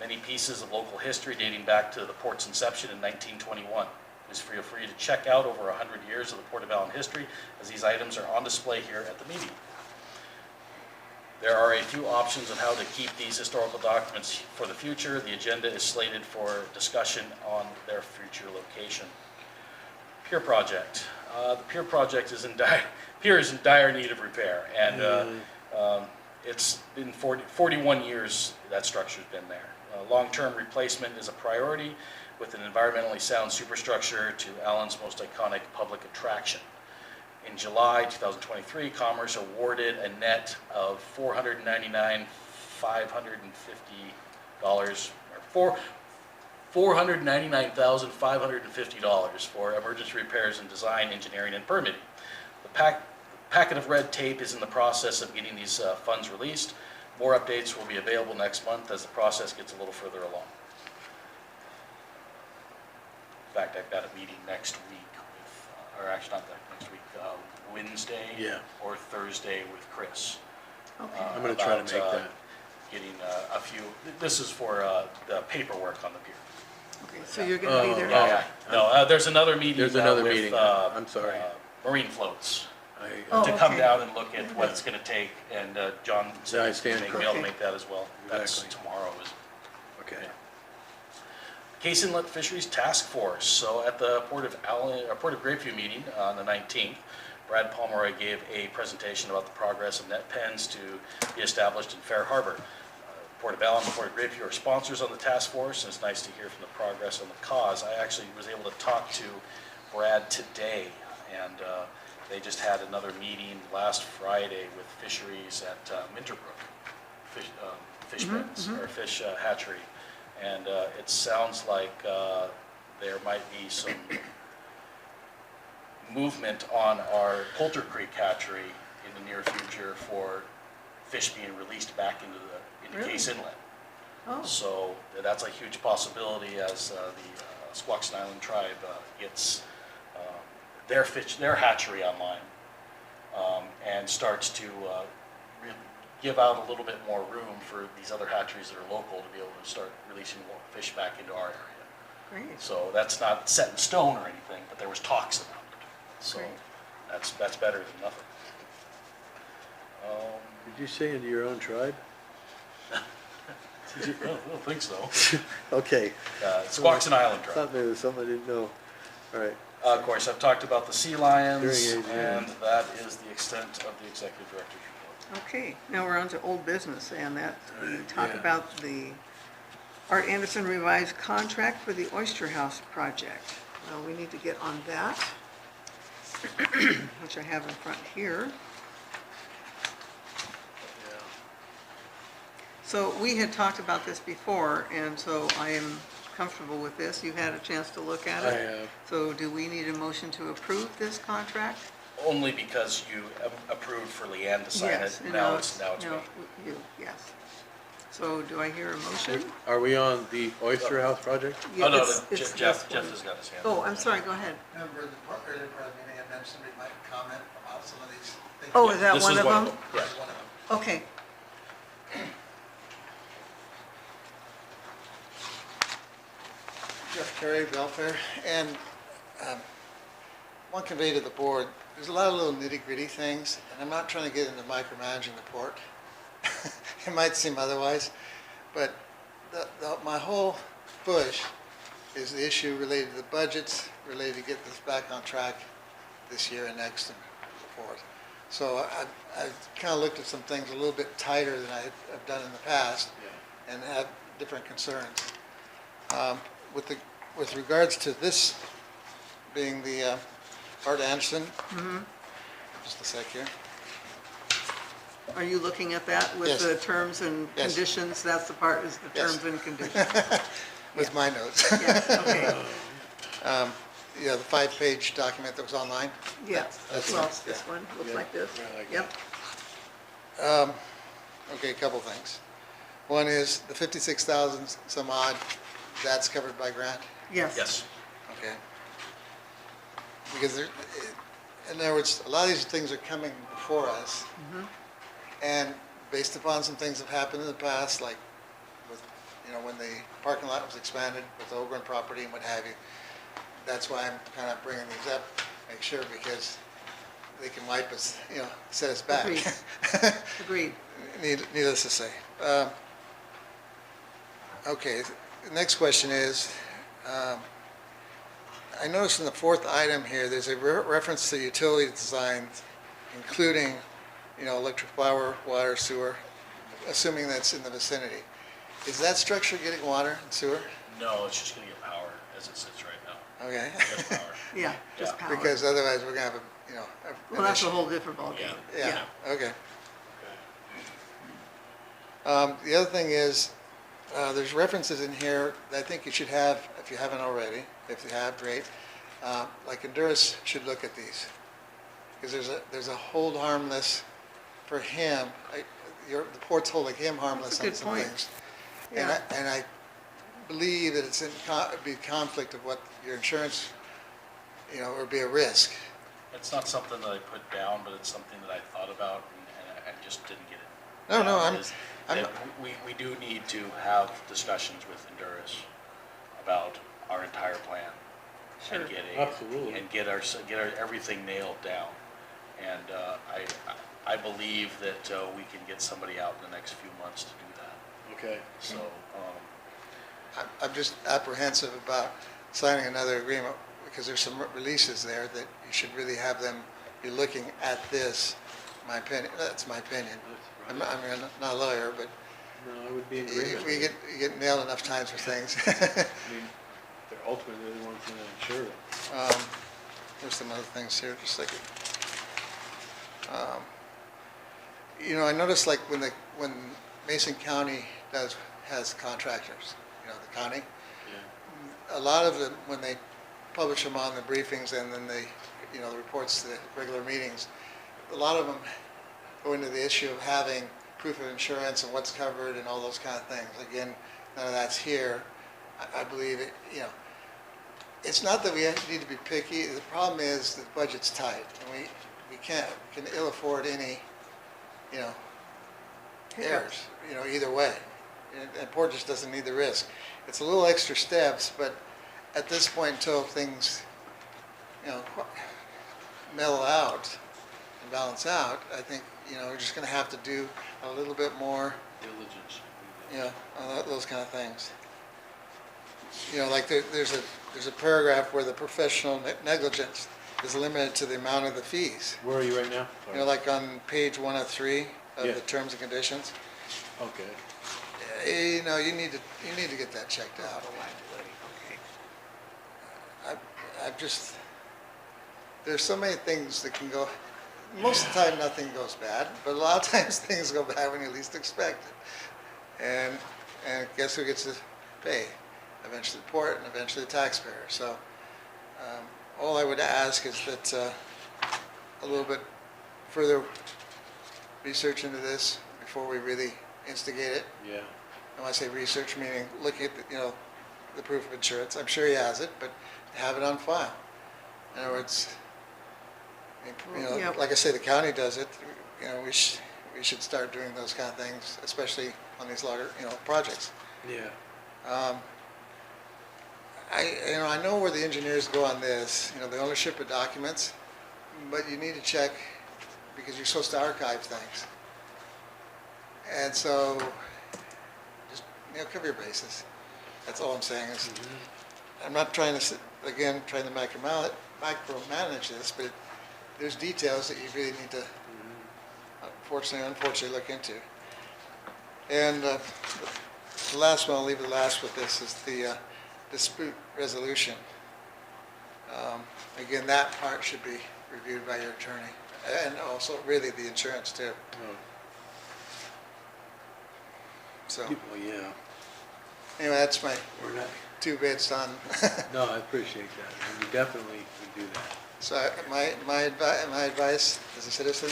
Many pieces of local history dating back to the port's inception in 1921. Please feel free to check out over 100 years of the Port of Allyn history, as these items are on display here at the meeting. There are a few options on how to keep these historical documents for the future. The agenda is slated for discussion on their future location. Pier project. The pier project is in dire need of repair, and it's been 41 years that structure's been there. Long-term replacement is a priority with an environmentally sound superstructure to Allyn's most iconic public attraction. In July 2023, Commerce awarded a net of $499,550 for emergency repairs and design, engineering, and permitting. The packet of red tape is in the process of getting these funds released. More updates will be available next month as the process gets a little further along. In fact, I've got a meeting next week with, or actually not that next week, Wednesday or Thursday with Chris. Okay. I'm going to try to make that. Getting a few, this is for the paperwork on the pier. Okay, so you're gonna be there? No, there's another meeting. There's another with, meeting. I'm sorry. Marine floats. Oh, To come okay. down and look at what it's gonna take, and John Yeah, I said he's stand gonna be able corrected. to make that as well. That's Exactly. tomorrow. Okay. Case Inlet Fisheries Task Force. So at the Port of Grapeview meeting on the 19th, Brad Pomeroy gave a presentation about the progress of net pens to be established in Fair Harbor. Port of Allyn and Port of Grapeview are sponsors on the task force, and it's nice to hear from the progress on the cause. I actually was able to talk to Brad today, and they just had another meeting last Friday with fisheries at Minterbrook, fish pens, or fish hatchery. And it sounds like there might be some movement on our Coulter Creek hatchery in the near future for fish being released back into Case Inlet. Oh, So that's a huge possibility as the Squaxin Island tribe gets their hatchery online and starts to really give out a little bit more room for these other hatcheries that are local to be able to start releasing more fish back into our area. great. So that's not set in stone or anything, but there was talks about it. So Great. that's better than nothing. Did you say into your own tribe? I don't think so. Okay. Squaxin Island Drive. Thought there was something I didn't know. All right. Of course, I've talked about the sea lions, Hearing aids, yeah. and that is the extent of the executive director's report. Okay, now we're on to old business, and that, we talk Yeah. about the Art Anderson revised contract for the Oyster House project. Well, we need to get on that, which I have in front here. So we had talked about this before, and so I am comfortable with this. You had a chance to look at it? I have. So do we need a motion to approve this contract? Only because you approved for Leanne to sign it. Yes, and Now it's me. you, yes. So do I hear a motion? Are we on the Oyster House project? Yeah, Oh, no, it's- it's Jeff this one. has got his hand. Oh, I'm sorry, go ahead. Remember the earlier part of the meeting, I mentioned somebody might comment about some of these things. Oh, is that This one is of one of them? them. That's one of them. Okay. Jeff Carey, Belfair, and want to convey to the board, there's a lot of little nitty-gritty things, and I'm not trying to get into micromanaging the port. It might seem otherwise, but my whole push is the issue related to the budgets, related to get this back on track this year and next and forth. So I've kind of looked at some things a little bit tighter than I've done in the past, and have different concerns. With regards to this being the Art Anderson, just a sec here. Are you looking at that with Yes. the terms and Yes. conditions? That's the part, is the Yes. terms and conditions? With my notes. Yes, okay, Yeah, the 5-page document that was online. yes. That's Well, it, this yeah. one looks Yeah, like this. I like Yep, Okay, a couple things. One is the 56,000 some odd, that's covered by grant? yes. Yes. Okay. Because there, in other words, a lot of these things are coming before us. And based upon some things that have happened in the past, like with, when the parking lot was expanded with the Ogren property and what have you, that's why I'm kind of bringing these up, make sure, because they can wipe us, set us back. Agreed. Agreed. Needless to say. Okay, the next question is, I noticed in the fourth item here, there's a reference to utility designs, including, electric power, water, sewer, assuming that's in the vicinity. Is that structure getting water and sewer? No, it's just gonna get power as it sits right now. Okay. Just power. Yeah, just Yeah. power. Because otherwise, we're gonna have Well, that's a issue. whole different ballgame. Yeah, okay. The other thing is, there's references in here that I think you should have, if you haven't already. If you have, great. Like Honduras should look at these. Because there's a hold harmless for him. The port's holding him harmless That's a on good some point. things. Yeah. And I believe that it's be conflict of what your insurance, or be a risk. It's not something that I put down, but it's something that I thought about and I just didn't get it. No, no, down, I'm- is I'm- that we do need to have discussions with Honduras about our entire plan. Sure. And get Absolutely. and get our everything nailed down. And I believe that we can get somebody out in the next few months to do that. Okay. So, I'm just apprehensive about signing another agreement because there's some releases there that you should really have them be looking at this. My opinion, that's my opinion. I'm not a lawyer, but No, I would be in agreement. you get nailed enough times with things. I mean, they're ultimately the ones going to insure it. There's some other things here, just like, I noticed like when Mason County has contractors, the county, a lot of them, when they publish them on the briefings and then the reports to the regular meetings, a lot of them go into the issue of having proof of insurance and what's covered and all those kind of things. Again, none of that's here. I believe it, it's not that we need to be picky. The problem is the budget's tight and we can ill afford any, errors, either way. And Port just doesn't need the risk. It's a little extra steps, but at this point until things, mellow out and balance out, I think, we're just gonna have to do a little bit more, diligence. you know, those kind of things. You know, like there's a paragraph where the professional negligence is limited to the amount of the fees. Where are you right now? You know, like on page 103 of Yeah. the terms and conditions. Okay. You know, you need to get that checked out. I've just, there's so many things that can go, most of the time nothing goes bad, but a lot of times things go bad when you least expect it. And guess who gets to pay? Eventually the port and eventually the taxpayer. So all I would ask is that a little bit further research into this before we really instigate it. Yeah. And when I say research, meaning looking at, you know, the proof of insurance. I'm sure he has it, but have it on file. In other words, you know, Yeah. like I say, the county does it. You know, we should start doing those kind of things, especially on these larger, you know, projects. Yeah. I know where the engineers go on this, you know, the ownership of documents, but you need to check because you're supposed to archive things. And so, just, you know, cover your bases. That's all I'm saying is, I'm not trying to, trying to micromanage this, but there's details that you really need to, unfortunately look into. And the last one, I'll leave the last with this, is the dispute resolution. Again, that part should be reviewed by your attorney, and also really the insurance too. Oh. So, Well, yeah. anyway, that's my We're not. 2 bits on. No, I appreciate that. And we definitely would do that. So my advice as a citizen,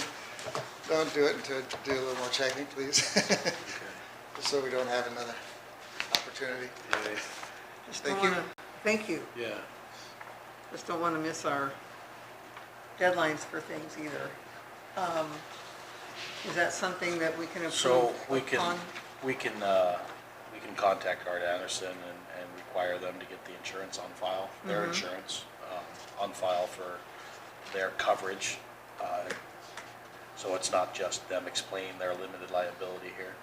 don't do it until do a little more checking, please. Okay. Just so we don't have another opportunity. Yeah. Just Thank don't you. wanna- Thank you. Yeah. Just don't want to miss our deadlines for things either. Is that something that we can approve So we can, upon? we can contact Art Anderson and require them to get the insurance on file, their insurance, on file for their coverage. So it's not just them explaining their limited liability here.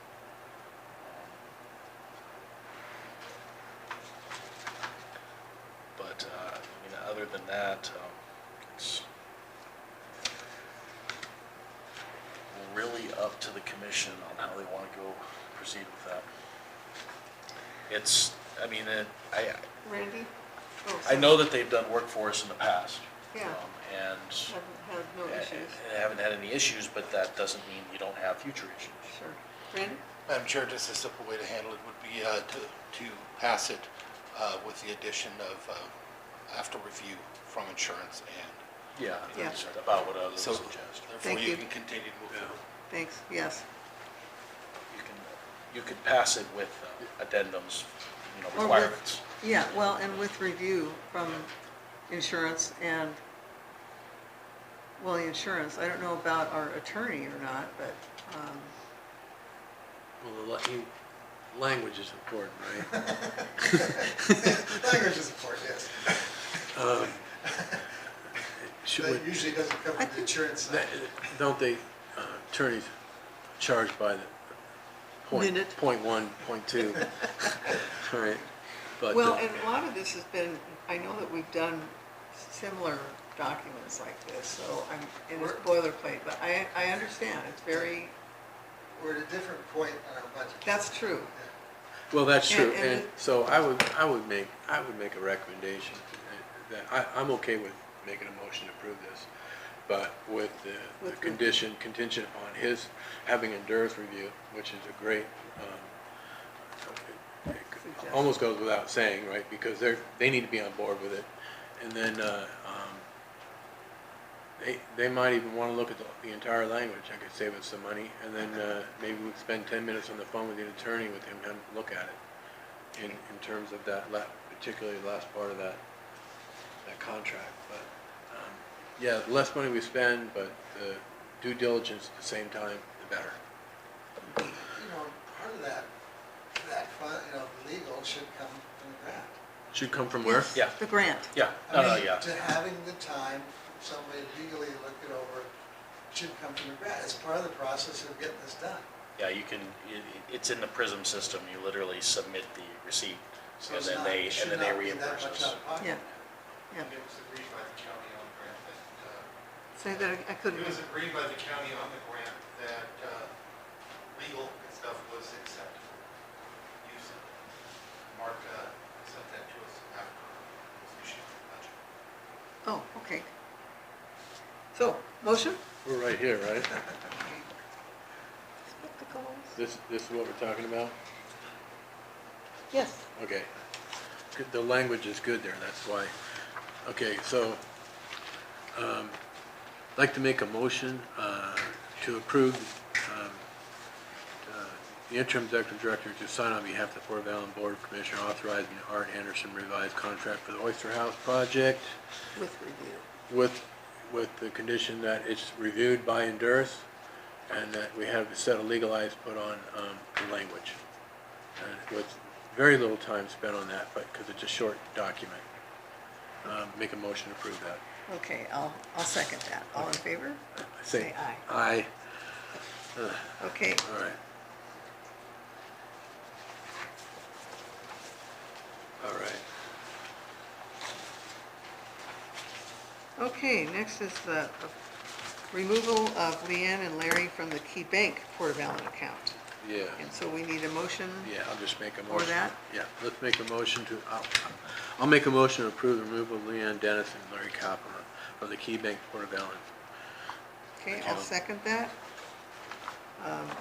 But, I mean, other than that, it's really up to the commission on how they want to go proceed with that. It's, I mean, Randy? Oh, I know that they've done work for us in the past. Yeah. And Haven't had no issues. haven't had any issues, but that doesn't mean you don't have future issues. Sure. Randy? Madam Chair, just a simple way to handle it would be to pass it with the addition of after review from insurance and Yeah, Yeah. that's about what I would so suggest. therefore Thank you you. can continue to move forward. Thanks, yes. You can pass it with addendums, you know, Or with- requirements. Yeah, well, and with review from insurance and, well, the insurance, I don't know about our attorney or not, but, Well, language is important, right? Language is important, yes. Should That we, usually doesn't come from the insurance side. don't they, attorneys charged by the point, Minute. point 1, point 2? All right. But, well, and a lot of this has been, I know that we've done similar documents like this, so and it's boilerplate, but I understand, it's very, We're at a different point on our budget. that's true. well, that's true, and and so I would make a recommendation that I'm okay with making a motion to approve this, but with the With condition contingent upon his having a DERS review, which is a great, Suggestion. almost goes without saying, right, because they need to be on board with it, and then they might even want to look at the entire language. I could save us some money, and then maybe we could spend 10 minutes on the phone with the attorney with him and look at it in terms of that, particularly the last part of that contract. But yeah, the less money we spend, but the due diligence at the same time, the better. You know, part of that fund, you know, the legal should come from the grant. Should come from where? Yeah. The grant. Yeah, I mean, yeah. to having the time, for somebody to legally look it over, should come from the grant. It's part of the process of getting this done. Yeah, you can, it's in the PRISM system, you literally submit the receipt, So and it's then not- they, it should and then they not be that reimburse much us. out of pocket. Yeah, yeah. And it was agreed by the county on the grant that, Say that, I couldn't, it was agreed by the county on the grant that legal and stuff was acceptable. Use it. Mark sent that to us after it was issued the budget. oh, okay. So, motion? We're right here, right? Spectacles. This is what we're talking about? Yes. Okay. The language is good there, that's why. Okay, so, I'd like to make a motion to approve the interim executive director to sign on behalf of the Port of Allen Board of Commissioners authorizing the Art Anderson revised contract for the Oyster House project With review. with the condition that it's reviewed by Endurus and that we have a set of legal eyes put on the language. And with very little time spent on that, but because it's a short document. Make a motion to approve that. Okay, I'll second that. All in favor? I Say think- aye. Aye. Okay, All right. All right. okay, next is the removal of Leanne and Larry from the Key Bank Port of Allen account. Yeah. And so we need a motion. Yeah, I'll just make a For motion. that? Yeah, let's make a motion to, I'll make a motion to approve the removal of Leanne Dennis and Larry Kaplan from the Key Bank Port of Allen. Okay, I'll Account. second that.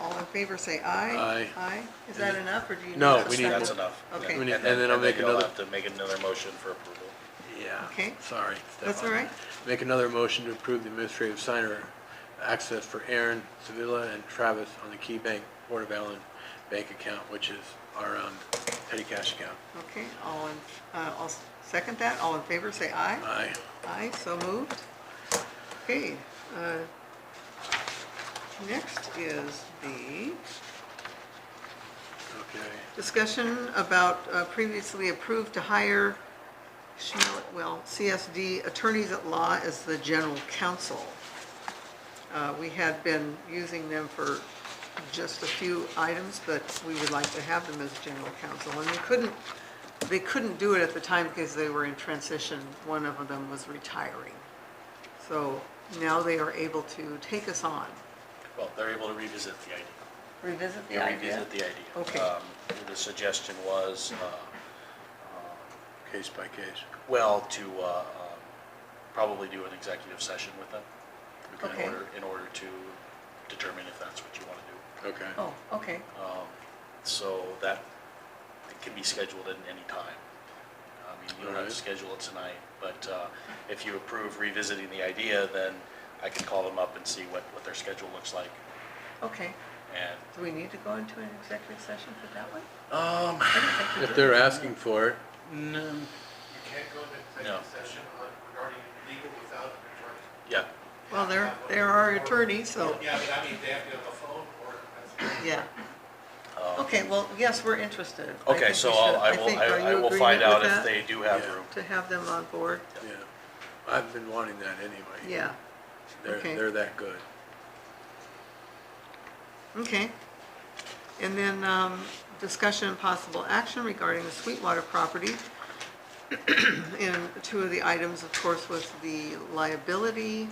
All in favor, say aye. Aye. Aye. Is that enough, or do you need? No, a we need- second? That's enough. Okay. We need- And and then I'll make you'll another- have to make another motion for approval. Yeah. Okay. Sorry. That's Stefan. all right. Make another motion to approve the administrative signer access for Aaron, Sevilla, and Travis on the Key Bank Port of Allen bank account, which is our petty cash account. Okay, I'll second that. All in favor, say aye. Aye. Aye, so moved. Okay, next is the Okay. discussion about previously approved to hire CSD attorneys at law as the general counsel. We had been using them for just a few items, but we would like to have them as general counsel. And they couldn't do it at the time because they were in transition. One of them was retiring. So now they are able to take us on. Well, they're able to revisit the idea. Revisit the Yeah, idea? revisit the idea. Okay. The suggestion was, Case by case. well, to probably do an executive session with them Okay. in order to determine if that's what you want to do. Okay. Oh, okay, So that it can be scheduled at any time. I mean, you don't have to Alright. schedule it tonight, but if you approve revisiting the idea, then I can call them up and see what their schedule looks like. okay. And Do we need to go into an executive session for that one? If they're asking for it, no, You can't go into No. executive session regarding legal without an attorney. yeah, Well, they're our attorney, so, Yeah, but I mean, they have to have a phone or. yeah. Okay, well, yes, we're interested. I okay, think so we should. I think- are I you will find agreement out with if that? they do have Yeah. room. To have them on board? yeah. I've been wanting that anyway. Yeah, okay. They're that good. okay. And then, discussion and possible action regarding the Sweetwater property. And two of the items, of course, was the liability.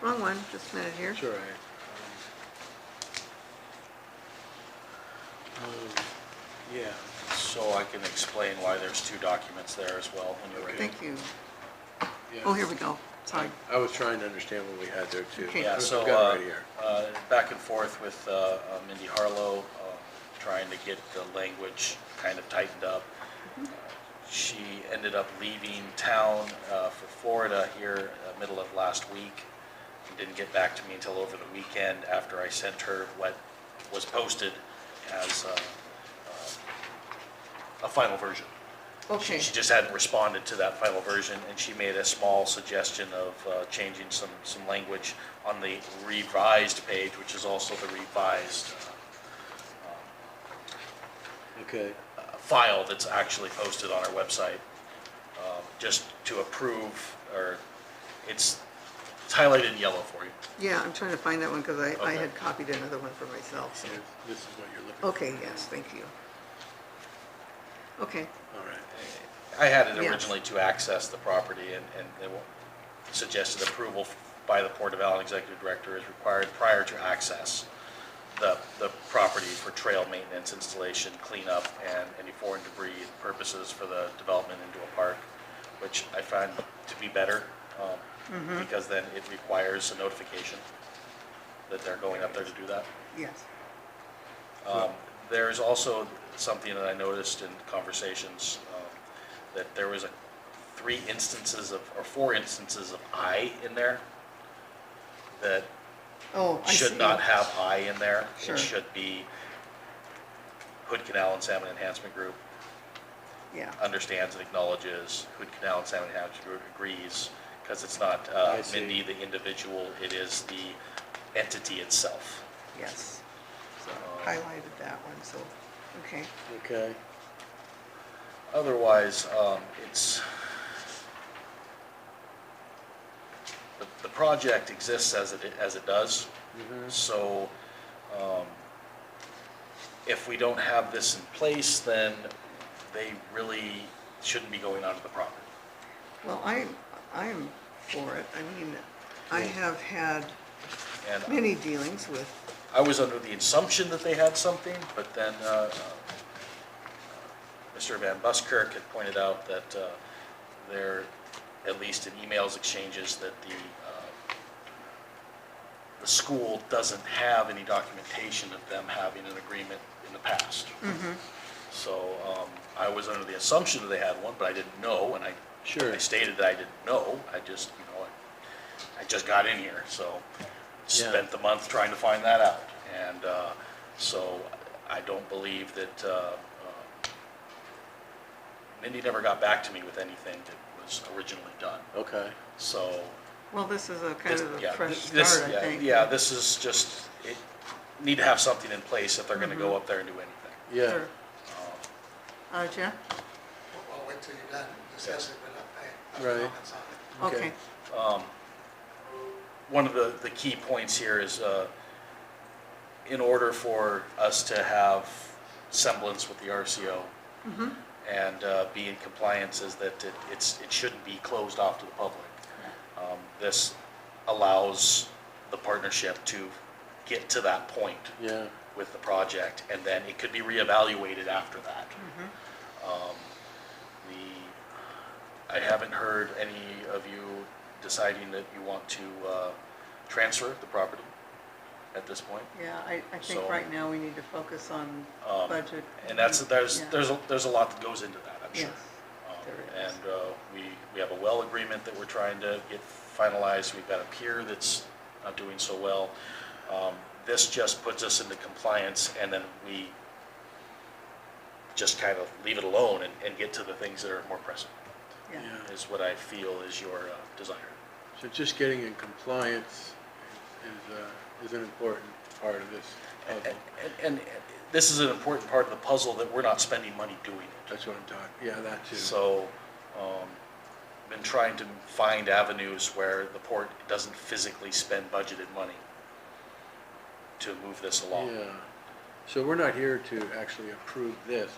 Wrong one, just a minute here. It's all right. Yeah. So I can explain why there's two documents there as well when you're ready. Thank you. Yeah. Oh, here we go, sorry. I was trying to understand what we had there too. Okay. Yeah, I've so, got it right here. back and forth with Mindy Harlow, trying to get the language kind of tightened up. She ended up leaving town for Florida here, middle of last week, and didn't get back to me until over the weekend after I sent her what was posted as a final version. Okay, She just hadn't responded to that final version, and she made a small suggestion of changing some language on the revised page, which is also the revised Okay. file that's actually posted on our website. just to approve, or it's highlighted in yellow for you. Yeah, I'm trying to find that one because I Okay. had copied another one for myself, so. This is what you're looking for. Okay, yes, thank you. Okay, All right. I had it Yes. originally to access the property, and they suggested approval by the Port of Allyn Executive Director is required prior to access the property for trail maintenance, installation, cleanup, and any foreign debris purposes for the development into a park, which I find to be better, because then it requires a notification that they're going up there to do that. yes. There's also something that I noticed in conversations, that there was 4 instances of I in there that Oh, I see. should not have I in there. Sure. It should be Hood Canal and Salmon Enhancement Group Yeah, understands and acknowledges, Hood Canal and Salmon Enhancement Group agrees, because it's not I see. Mindy, the individual, it is the entity itself. yes. So highlighted that one, so, okay. Okay. Otherwise, the project exists as it does. So, if we don't have this in place, then they really shouldn't be going onto the property. Well, I'm for it. I mean, I have had And many dealings with, I was under the assumption that they had something, but then Mr. Van Buskirk had pointed out that there, at least in emails exchanges, that the school doesn't have any documentation of them having an agreement in the past. So I was under the assumption that they had one, but I didn't know, and I Sure. stated that I didn't know. I just, I just got in here, so spent the month trying to find that out. And so I don't believe that, Mindy never got back to me with anything that was originally done. Okay. So, well, this is a kind this- of a yeah, fresh this- start, I yeah, think. Yeah, this is just, need to have something in place if they're gonna go up there and do anything. Yeah. Sure. Jeff? I'll wait till you're done discussing it, but I have Right. comments on it. Okay. One of the key points here is, in order for us to have semblance with the RCO and be in compliance, is that it shouldn't be closed off to the public. This allows the partnership to get to that point Yeah. with the project, and then it could be reevaluated after that. I haven't heard any of you deciding that you want to transfer the property at this point. Yeah, I think So- right now we need to focus on budget. And there's Yeah. there's a lot that goes into that, I'm sure. Yes, there is. And we have a well agreement that we're trying to get finalized. We've got a pier that's not doing so well. This just puts us into compliance, and then we just kind of leave it alone and get to the things that are more pressing, Yeah, Yeah. is what I feel is your desire. So just getting in compliance is an important part of this puzzle. And this is an important part of the puzzle, that we're not spending money doing it. That's what I'm talking, yeah, that too. So, been trying to find avenues where the port doesn't physically spend budgeted money to move this along. Yeah. So we're not here to actually approve this.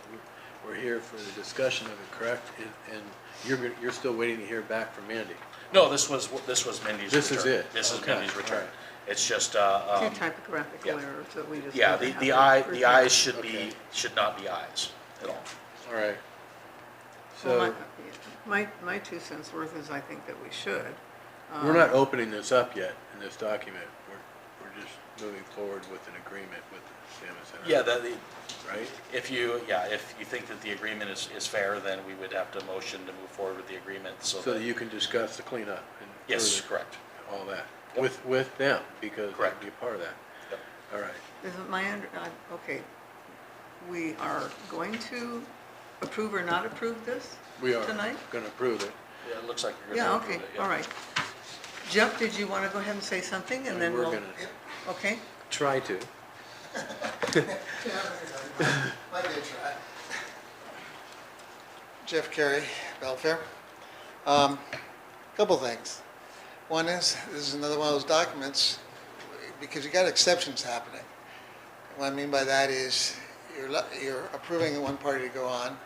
We're here for the discussion of it, correct? And you're still waiting to hear back from Mandy? No, this was Mindy's return. This is it? This is Okay, Mindy's return. all right. It's just, two typographical yeah. errors that we just. yeah, need to the have the repair. eyes should Okay. not be eyes at all. All right. Well, So my 2 cents worth is I think that we should. we're not opening this up yet in this document. We're just moving forward with an agreement with the Salmon Center. Yeah, Right? if you think that the agreement is fair, then we would have to motion to move forward with the agreement, so So that that, you can discuss the cleanup and yes, further correct. all that Yep. with them, because they'll Correct. be a part of that. Yep. All right. Is it okay, we are going to approve or not approve this We are tonight? going to approve it. Yeah, it looks like you're Yeah, gonna okay, approve it, yeah. all right. Jeff, did you want to go ahead and say something, and then We're we'll, going to okay? try to. Might be a try. Jeff Carey, Belfair. Couple things. One is, this is another one of those documents, because you got exceptions happening. What I mean by that is, you're approving one party to go on,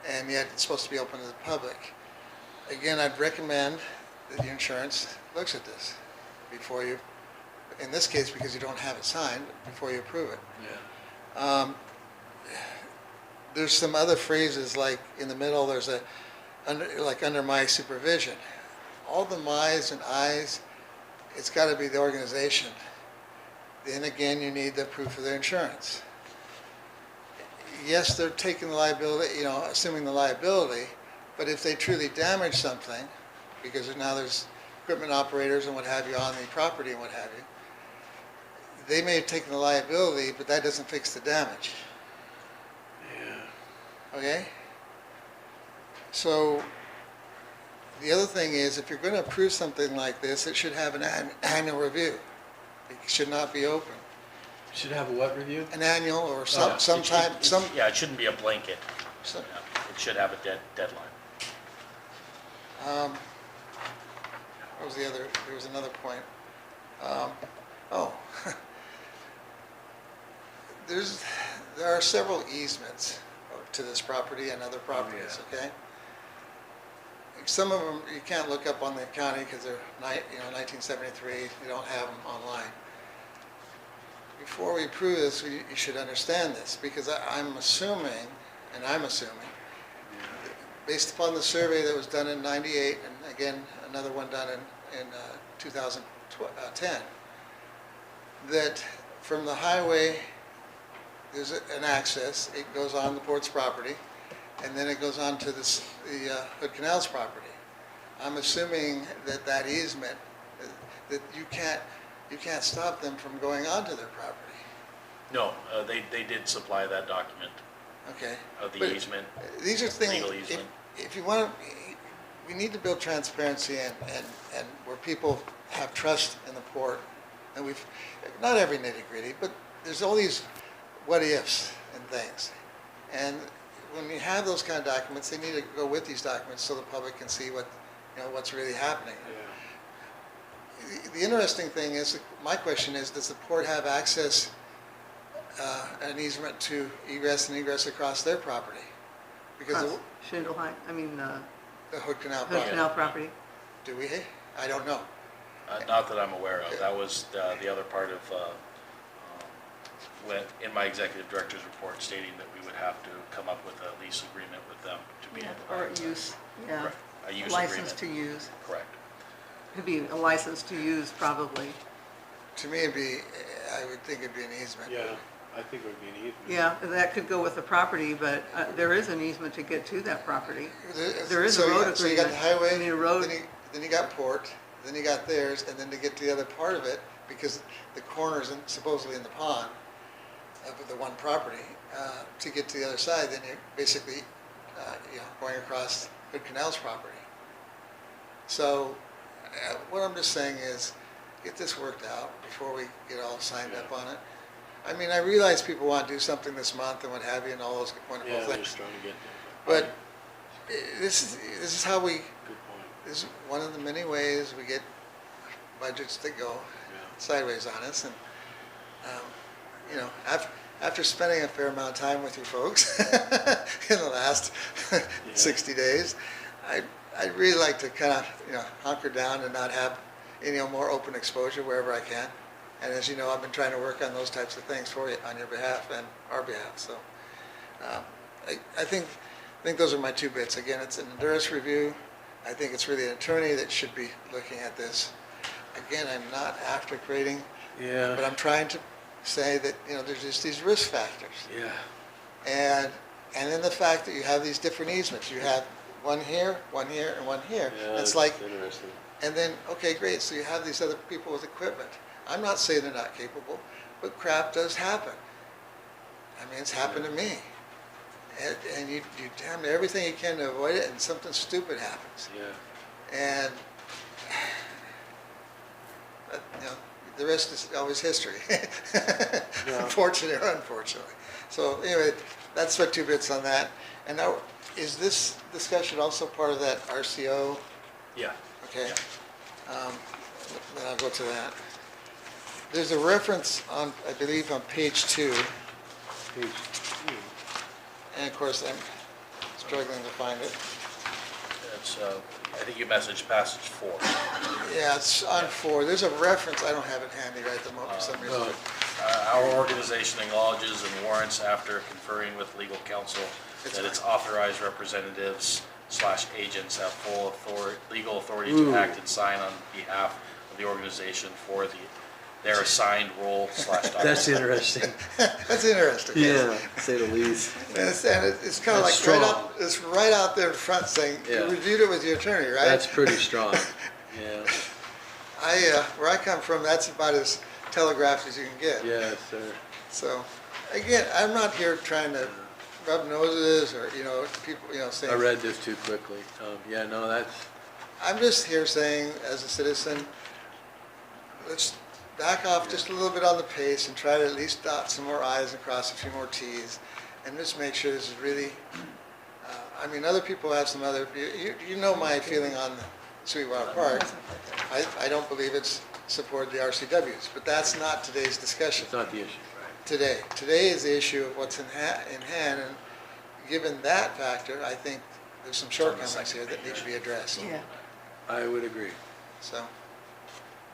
and yet it's supposed to be open to the public. Again, I'd recommend that the insurance looks at this before you, in this case, because you don't have it signed, before you approve it. Yeah. There's some other phrases, like in the middle, there's a, under my supervision. All the my's and I's, it's got to be the organization. Then again, you need the proof of their insurance. Yes, they're taking the liability, assuming the liability, but if they truly damage something, because now there's equipment operators and what have you on the property and what have you, they may have taken the liability, but that doesn't fix the damage. Yeah. Okay? So, the other thing is, if you're going to approve something like this, it should have an annual review. It should not be open. Should have a what review? An annual or Yeah, sometime, Yeah, it shouldn't be a blanket. some, Yeah, it should have a deadline. what was the other, there was another point. Oh. There are several easements to this property and other properties, okay? Some of them you can't look up on the county because they're 1973, you don't have them online. Before we approve this, you should understand this, because I'm assuming, based upon the survey that was done in '98, and again, another one done in 2010, that from the highway, there's an access, it goes on the port's property, and then it goes on to the Hood Canal's property. I'm assuming that that easement, that you can't stop them from going onto their property. No, they did supply that document Okay. of the But easement. These are things, Legal easement. if you want to, we need to build transparency and where people have trust in the port. And not every nitty-gritty, but there's all these what-ifs and things. And when you have those kind of documents, they need to go with these documents so the public can see what's really happening. The interesting thing is, my question is, does the port have access, an easement to egress and egress across their property? Because Across Schindelheim, the Hood Canal Hood property. Canal property. Do we? I don't know. Not that I'm aware of. That was the other part of, in my executive director's report, stating that we would have to come up with a lease agreement with them to be able to. Or use, yeah. Correct. A use License agreement. to use. Correct. It'd be a license to use, probably. To me, I would think it'd be an easement. Yeah, I think it would be an easement. Yeah, that could go with the property, but there is an easement to get to that property. There is a So road So you got the highway, agreement. I mean, a road. then you got port, then you got theirs, and then to get to the other part of it, because the corner's supposedly in the pond of the one property, to get to the other side, then you're basically, going across Hood Canal's property. So, what I'm just saying is, get this worked out before we get all signed up on it. I mean, I realize people want to do something this month and what have you, and all those wonderful Yeah, we're things. just trying to get there. But this is how we, Good point. this is one of the many ways we get budgets that go Yeah. sideways on us. And, after spending a fair amount of time with you folks in the last 60 days, I'd really like to kind of, hunker down and not have any more open exposure wherever I can. And as you know, I've been trying to work on those types of things for you, on your behalf and our behalf. So I think those are my two bits. Again, it's an endurance review. I think it's really an attorney that should be looking at this. Again, I'm not after creating, but I'm trying to say that, there's just these risk factors. Yeah. And then the fact that you have these different easements. You have one here, and one here. Yeah, It's like, interesting. and then, okay, great, so you have these other people with equipment. I'm not saying they're not capable, but crap does happen. I mean, it's happened to me. And you damn everything you can to avoid it, and something stupid happens. Yeah. And, the rest is always history. Fortunately or unfortunately. So anyway, that's my 2 bits on that. And now, is this discussion also part of that RCO? Yeah. Okay. Then I'll go to that. There's a reference on, I believe, on page 2, Page 2. and of course, I'm struggling to find it. It's, I think you messaged passage 4. Yeah, it's on 4. There's a reference, I don't have it handy right at the moment for some reason. Our organization acknowledges and warrants after conferring with legal counsel It's that its fine. authorized representatives / agents have full legal authority to act and sign on behalf of the organization for their assigned role / document. That's interesting. That's interesting. yes. Yeah, to say the least. And it's kind of like That's right strong. out, it's right out there in front saying, you Yeah. reviewed it with your attorney, right? That's pretty strong. Yeah. Where I come from, that's about as telegraphed as you can get. Yes, sir. So, again, I'm not here trying to rub noses or, people, saying. I read this too quickly. Yeah, no, that's, I'm just here saying, as a citizen, let's back off just a little bit on the pace and try to at least dot some more I's and cross a few more T's, and just make sure this is really, other people have some other, you know my feeling on Sweetwater Park. I don't believe it's supported the RCWs, but that's not today's discussion. it's not the issue. Today is the issue of what's in hand, and given that factor, I think there's some shortcomings here that need to be addressed. Yeah. I would agree. So,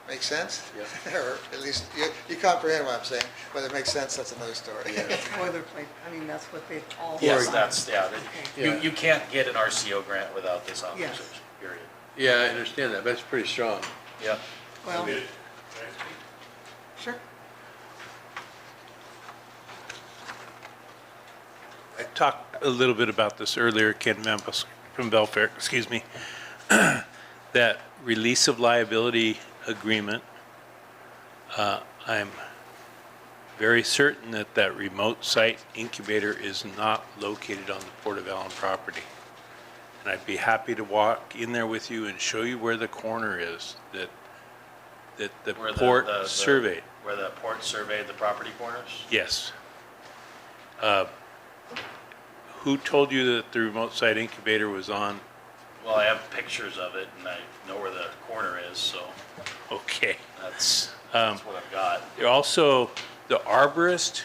make sense? Yeah. Or at least you comprehend what I'm saying. Whether it makes sense, that's another story. Boilerplate, that's what they've all. Yes, signed. that's, Yeah. you can't get an RCO grant without this Yes. authorization, period. Yeah, I understand that, but it's pretty strong. Yeah. Well, sure. I talked a little bit about this earlier, Ken Memphis from Belfair, excuse me, that release of liability agreement, I'm very certain that that remote site incubator is not located on the Port of Allyn property. And I'd be happy to walk in there with you and show you where the corner is that the Where port the- surveyed. Where the port surveyed the property corners? Yes. Who told you that the remote site incubator was on? Well, I have pictures of it and I know where the corner is, so Okay. that's what I've got. There also, the arborist,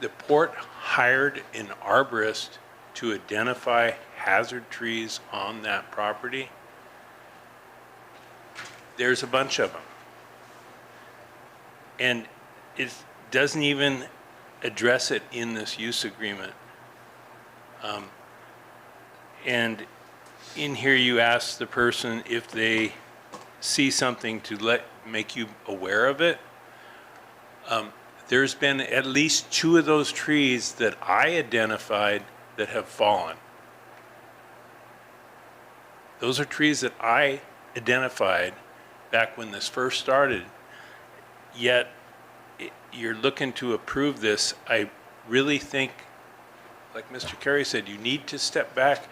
the port hired an arborist to identify hazard trees on that property. There's a bunch of them. And it doesn't even address it in this use agreement. And in here you ask the person if they see something to make you aware of it. There's been at least 2 of those trees that I identified that have fallen. Those are trees that I identified back when this first started, yet you're looking to approve this. I really think, like Mr. Carey said, you need to step back.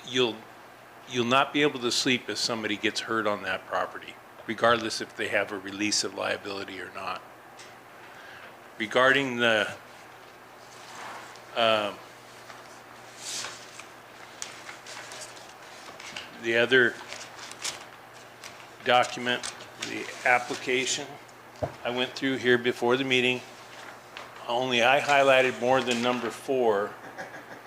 You'll not be able to sleep if somebody gets hurt on that property, regardless if they have a release of liability or not. Regarding the other document, the application, I went through here before the meeting. Only I highlighted more than number 4.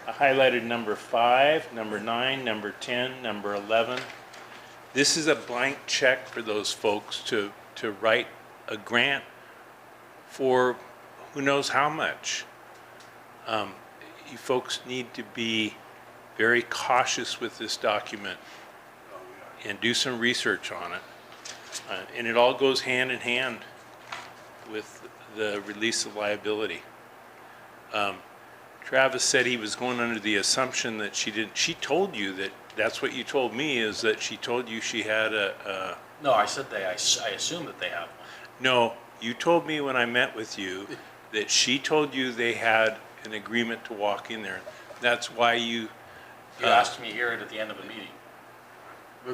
I highlighted number 5, number 9, number 10, number 11. This is a blank check for those folks to write a grant for who knows how much. You folks need to be very cautious with this document and do some research on it. And it all goes hand in hand with the release of liability. Travis said he was going under the assumption that she told you that, that's what you told me, is that she told you she had a No, I said I assume that they have one. no, you told me when I met with you that she told you they had an agreement to walk in there. That's why you, You asked me here at the end of the meeting.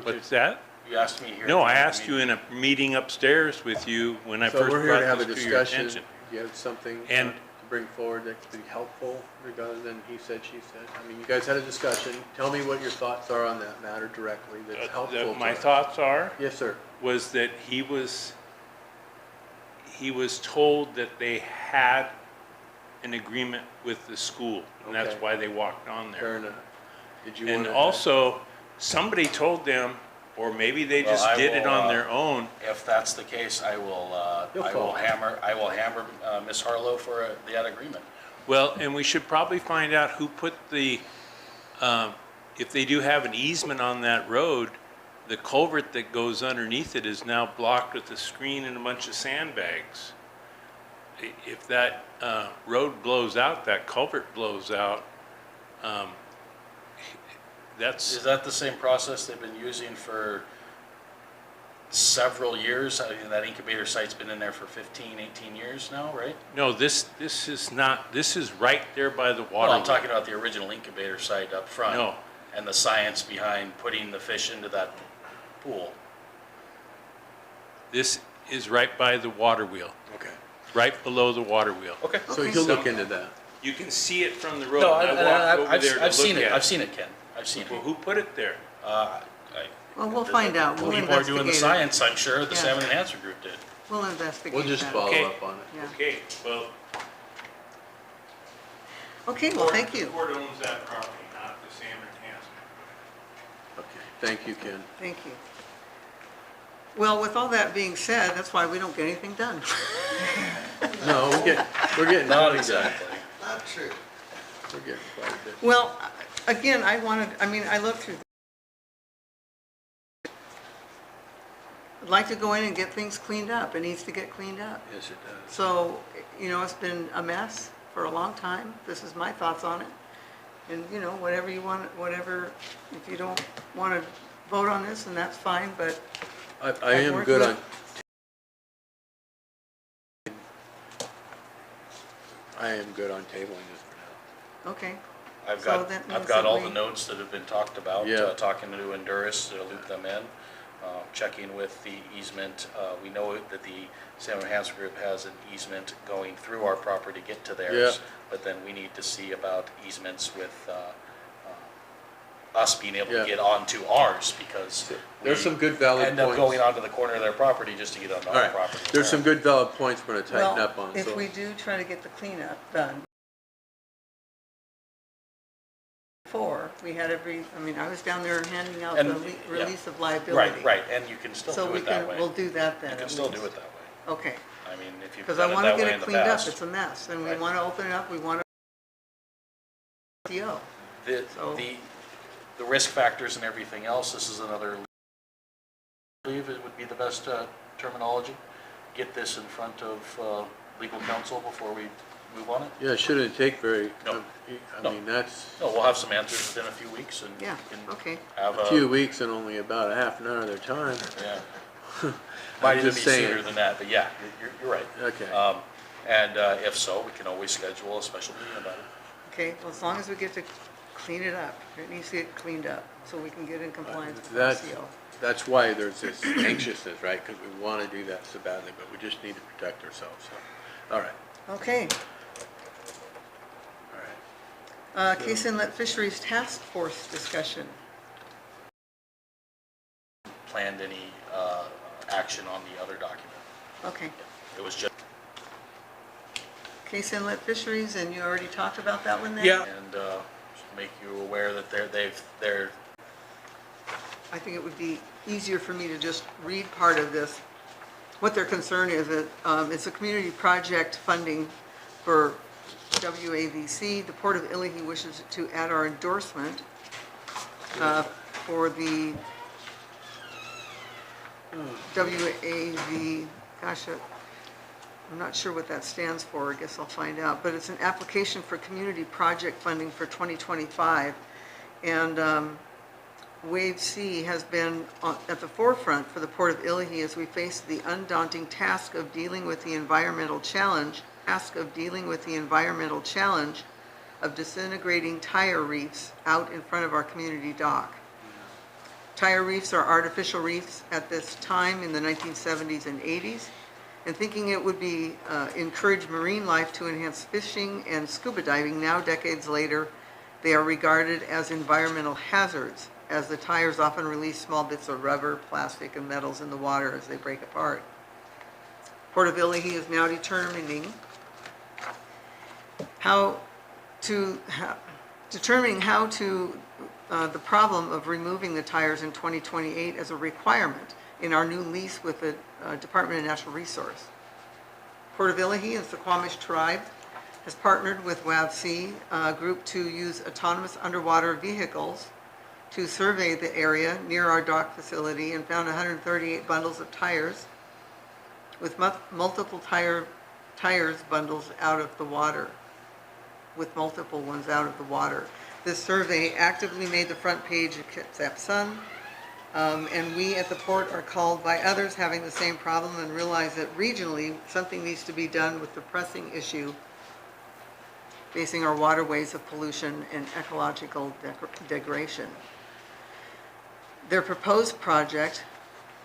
what's that? You asked me here. No, I at the asked you in a meeting upstairs with you when I So first we're here to have a brought this to your discussion. attention. Do you have something And- to bring forward that could be helpful rather than he said, she said? I mean, you guys had a discussion. Tell me what your thoughts are on that matter directly that's helpful to My us. thoughts are, Yes, sir. was that he was told that they had an agreement with the school, and that's Okay. why they walked on Fair there. enough. Did you And want to? also, somebody told them, or maybe they Well, just I did it will, on their own. If that's the case, I will hammer Ms. Harlow for that agreement. Well, and we should probably find out who put if they do have an easement on that road, the culvert that goes underneath it is now blocked with a screen and a bunch of sandbags. If that road blows out, that culvert blows out, that's, Is that the same process they've been using for several years? I mean, that incubator site's been in there for 15, 18 years now, right? no, this is not, this is right there by the Well, water. I'm talking about the original incubator site up front. No. And the science behind putting the fish into that pool. This is right by the water wheel, Okay. right below the water wheel. Okay. So he'll look into that. You can see it from the road. No, and I walked over there to I've seen look it, at I've seen it, Ken, I've seen Well, it. who put it there? Well, we'll find out. We'll People are doing the investigate it. science, I'm sure, the Yeah. Salmon Enhancer Group did. We'll investigate We'll just that. follow Okay. up on it. Yeah. Okay, well. Okay, well, thank The you. court owns that property, not the salmon enhancement. Okay. Thank you, Ken. Thank you. Well, with all that being said, that's why we don't get anything done. No, we're getting. Not done. exactly. Not true. We're getting quite a bit. Well, again, I looked through. I'd like to go in and get things cleaned up. It needs to get cleaned up. Yes, it does. So, it's been a mess for a long time. This is my thoughts on it. And, whatever you want, if you don't want to vote on this, then that's fine, but I I've am worked good with- on. I am good on tabling this for okay. I've So got, that I've means got that all we- the notes that have been talked about, Yeah. talking to Endurus, to loop them in, checking with the easement. We know that the Salmon Enhancer Group has an easement going through our property to get to theirs. Yeah. But then we need to see about easements with, us being able Yeah. to get onto ours, because now. There's we some good valid end up points. going onto the corner of their property just to get onto All our right, property. there's some good valid points we're gonna tighten Well, up on, if so. we do try to get the cleanup done before, we had I was down there handing out And- the yeah. release of liability. Right, and you can still So do we it that can, way. we'll do that then. You can at still least. do it that way. Okay, I mean, if you've because I done it want to that get way it in the cleaned up. past. It's a mess, and we Right. want to open it up. We want to. So- The risk factors and everything else, this is another, I believe it would be the best terminology. Get this in front of legal counsel before we move on it. Yeah, it shouldn't take very, No. I No. mean, that's No, we'll have some answers within a few weeks, and Yeah, you can okay. have a few weeks and only about a half an hour of their time. Yeah. Might even be just saying. sooner than that, but yeah, you're right. Okay. And if so, we can always schedule a special meeting about it. Okay, well, as long as we get to clean it up, it needs to get cleaned up, so we can get in compliance with That's, RCO. that's why there's this anxiousness, right? Because we want to do that so badly, but we just need to protect ourselves, so. All right, Okay, all right. Case Inlet Fisheries Task Force discussion. Planned any action on the other document. Okay, It was just, Case Inlet Fisheries, and you already talked about that one then? Yeah. and just make you aware that they're I think it would be easier for me to just read part of this. What their concern is, it's a community project funding for WAVC. The Port of Illinois wishes to add our endorsement for the WAV, gosh, I'm not sure what that stands for. I guess I'll find out. But it's an application for community project funding for 2025. And Wave C has been at the forefront for the Port of Illinois as we face the undaunting task of dealing with the environmental challenge of disintegrating tire reefs out in front of our community dock. Tire reefs are artificial reefs at this time in the 1970s and 80s, and thinking it would be encourage marine life to enhance fishing and scuba diving, now decades later, they are regarded as environmental hazards, as the tires often release small bits of rubber, plastic, and metals in the water as they break apart. Port of Illahee is now determining the problem of removing the tires in 2028 as a requirement in our new lease with the Department of Natural Resource. Port of Illahee and Suquamish Tribe has partnered with WAVC group to use autonomous underwater vehicles to survey the area near our dock facility and found 138 bundles of tires with multiple tires bundles out of the water, with multiple ones out of the water. This survey actively made the front page of Kitsap Sun, and we at the port are called by others having the same problem and realize that regionally something needs to be done with the pressing issue facing our waterways of pollution and ecological degradation. Their proposed project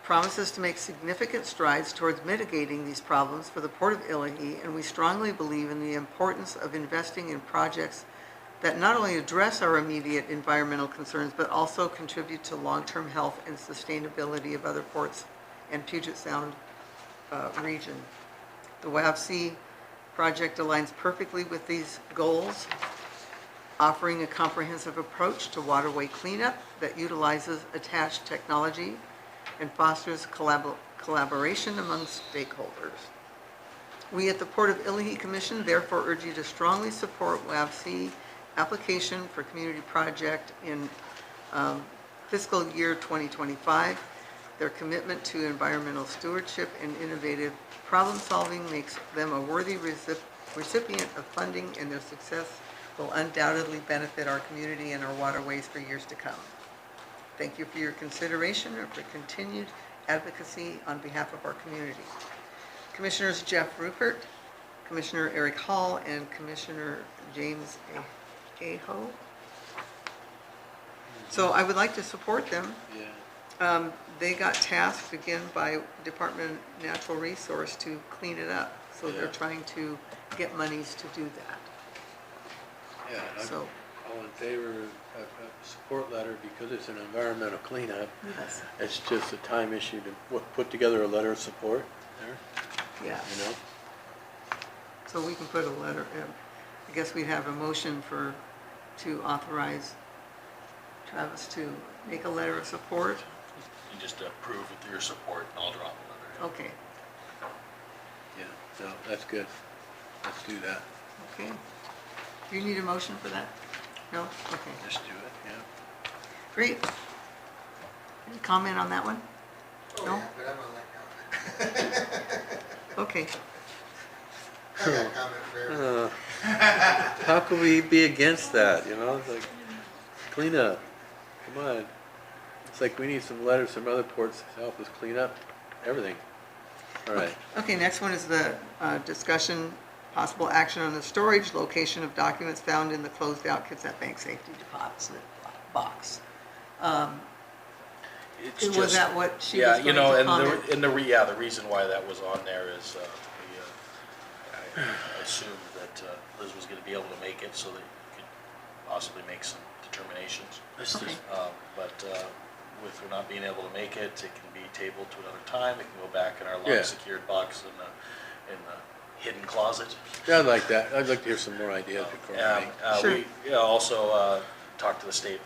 promises to make significant strides towards mitigating these problems for the Port of Illahee, and we strongly believe in the importance of investing in projects that not only address our immediate environmental concerns, but also contribute to long-term health and sustainability of other ports and Puget Sound region. The WAVC project aligns perfectly with these goals, offering a comprehensive approach to waterway cleanup that utilizes attached technology and fosters collaboration among stakeholders. We at the Port of Illahee Commission therefore urge you to strongly support WAVC application for community project in fiscal year 2025. Their commitment to environmental stewardship and innovative problem solving makes them a worthy recipient of funding, and their success will undoubtedly benefit our community and our waterways for years to come. Thank you for your consideration and for continued advocacy on behalf of our community. Commissioners Jeff Rupert, Commissioner Eric Hall, and Commissioner James Aho. So I would like to support them. Yeah. They got tasked again by Department of Natural Resource to clean it up. So they're Yeah. trying to get monies to do that. Yeah, I'm So, all in favor of a support letter because it's an environmental cleanup. yes, It's just a time issue to put together a letter of support there, yeah. you know? So we can put a letter, I guess we'd have a motion to authorize Travis to make a letter of support. You just approve with your support, and I'll drop a letter. Okay, Yeah, no, that's good. Let's do that. okay. Do you need a motion for that? No? Okay, Just do it, yeah. great. Any comment on that one? Oh, No? yeah, but I'm on that comment. Okay, I got a comment for everybody. How could we be against that, you know? It's like, clean up, come on. It's like we need some letters from other ports to help us clean up everything. All right. okay, next one is the discussion, possible action on the storage location of documents found in the closed-out Kitsap Bank Safety Deposit Box. It's Was just- that what she Yeah, was you going know, to and comment? the reason why that was on there is, I assumed that Liz was gonna be able to make it so that you could possibly make some determinations. Okay. But with her not being able to make it, it can be tabled to another time, it can go back in our Yeah. locked secured box in the hidden closet. Yeah, I'd like that. I'd like to hear some more ideas before we make. Sure. We also talked to the state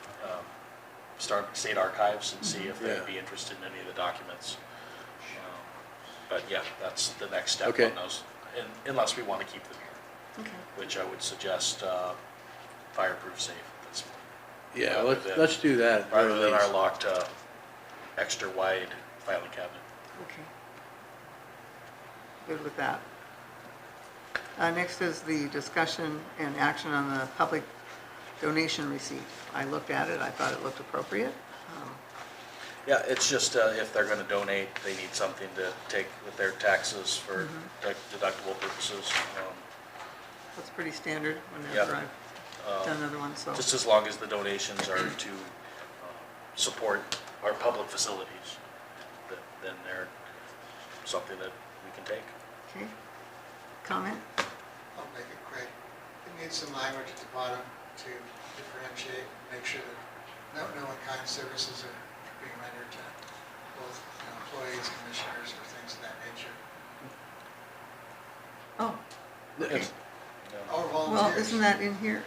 archives and see if Yeah. they'd be interested in any of the documents. But yeah, that's the next step Okay. on those, unless we want to keep them here, Okay. which I would suggest fireproof safe at this point. Yeah, rather let's, than- let's do that. at the Rather very than our least. locked, extra wide filing cabinet. Okay. Good with that. Next is the discussion and action on the public donation receipt. I looked at it, I thought it looked appropriate. Yeah, it's just if they're gonna donate, they need something to take with their taxes for deductible purposes. That's pretty standard whenever I've done another one, so. Just as long as the donations are to support our public facilities, then they're something that we can take. Okay. Comment? I'll make it quick. It needs some language at the bottom to differentiate, make sure that no in-kind services are being rendered to both employees, commissioners, or things of that nature. Oh, okay. Or Well, volunteers. isn't that in here?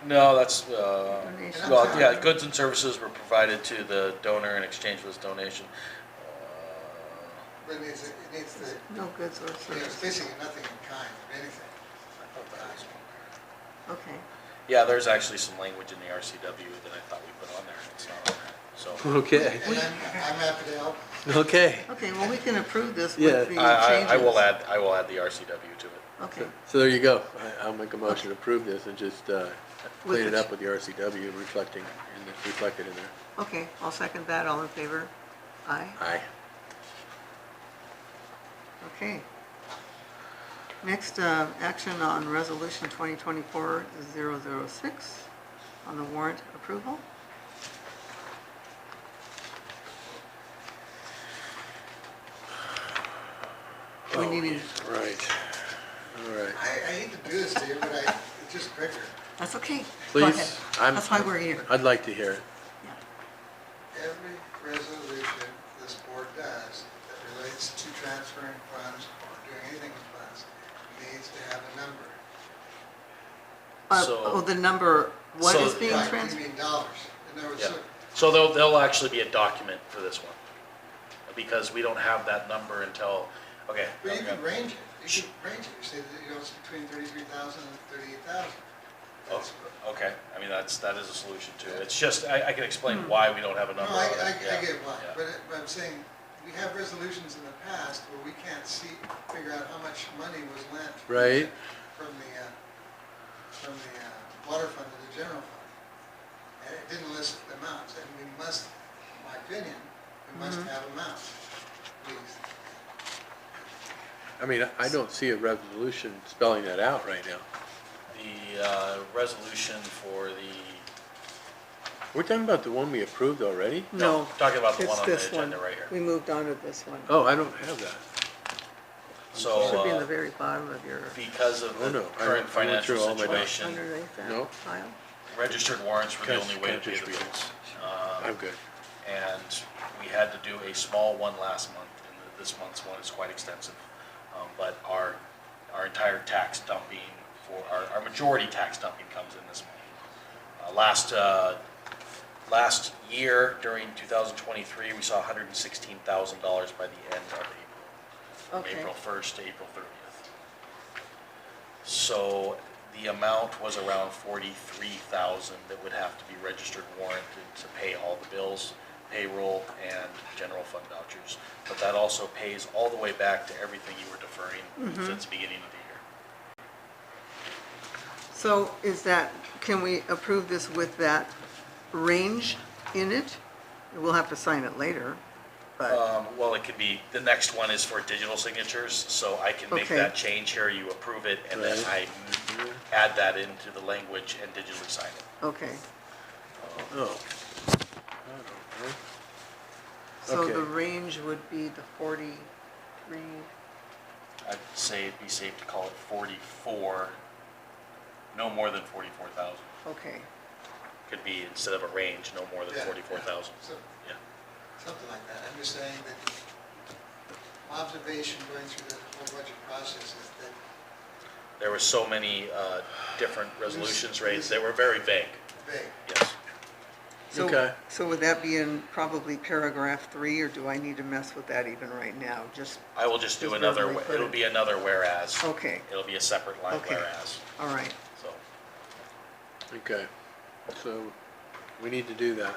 No, that's, Donation. well, yeah, goods and services were provided to the donor in exchange for this donation. But it needs the, No goods or it's services. basically nothing in kind of anything. I thought that was on there. Okay. Yeah, there's actually some language in the RCW that I thought we put on there, it's not on there, so. Okay, And I'm happy to help. okay. Okay, well, we can approve this Yeah. with the changes. I will add the RCW to it. Okay, So there you go. I'll make a motion to approve this and just clean it the- up with the RCW reflected in there. okay, I'll second that. All in favor? Aye. Aye. Okay. Next, action on resolution 2024-006 on the warrant approval. We Oh, need, yeah, right. All right. I hate to do this to you, but it's just quicker. that's okay. Go Please, ahead. That's why we're here. I'd like to hear it. Yeah. Every resolution this board does that relates to transferring funds or doing anything with funds needs to have a number. So- Oh, the number, what so- is being Right, transferred? You mean dollars. In other words, Yeah. So there'll actually be a document for this one, because we don't have that number until, okay. but you okay. can range it. You can range it. You say that, it's between 33,000 and 38,000. Oh, okay, I mean, that is a solution too. It's just, I can explain why we don't have a No, number I on it. Yeah, get why, yeah. but I'm saying, we have resolutions in the past where we can't figure out how much money was lent. Right. From the water fund to the general fund. And it didn't list the amounts, and we must, in my opinion, we must have amounts, please. I mean, I don't see a resolution spelling that out right now. The resolution for the, We're talking about the one we approved already? No. talking about the It's one on the this one. agenda right here. We moved on to this one. Oh, I don't have that. So, Should be in the very bottom of your because of Oh, the no, I current went financial through all my situation, underneath that No. file. registered warrants were the Can't- only way to can't pay just the read it. bills. I'm good. And we had to do a small one last month, and this month's one is quite extensive. But our entire tax dumping our majority tax dumping comes in this month. Last year, during 2023, we saw $116,000 by the end of April. Okay. April 1st to April 30th. So the amount was around $43,000 that would have to be registered warranted to pay all the bills, payroll, and general fund vouchers. But that also pays all the way back to everything you were deferring since the beginning of the year. So is that, can we approve this with that range in it? We'll have to sign it later, but, Well, it could be, the next one is for digital signatures, so I can make Okay. that change here, you approve it, and then I add that into the language and digitally sign it. okay. Oh. So Okay. the range would be the 43, I'd say it'd be safe to call it 44, no more than 44,000. okay. Could be, instead of a range, no more than Yeah. 44,000. So, Yeah. something like that. I'm just saying that my observation going through the whole budget process is that There were so many different resolutions raised, they were very vague, vague. yes. So- Okay. So would that be in probably paragraph 3, or do I need to mess with that even right now? Just, I will just do Just another, verbally put it'll it. be another whereas. okay, It'll be a separate line Okay. whereas, all right. so. Okay. So we need to do that.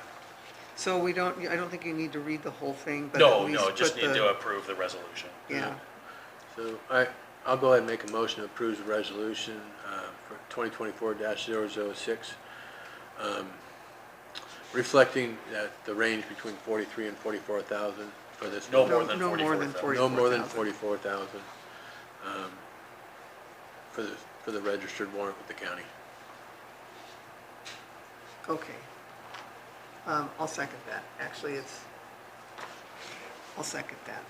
So we don't, I don't think you need to read the whole thing, but No, at least no, just put need the- to approve the resolution. Yeah, So I'll go ahead and make a motion to approve the resolution for 2024-006, reflecting that the range between 43 and 44,000 for this. No bill. more than No more than 44,000. No more than 44,000. 44,000 for the registered warrant with the county. okay. I'll second that. Actually, I'll second that.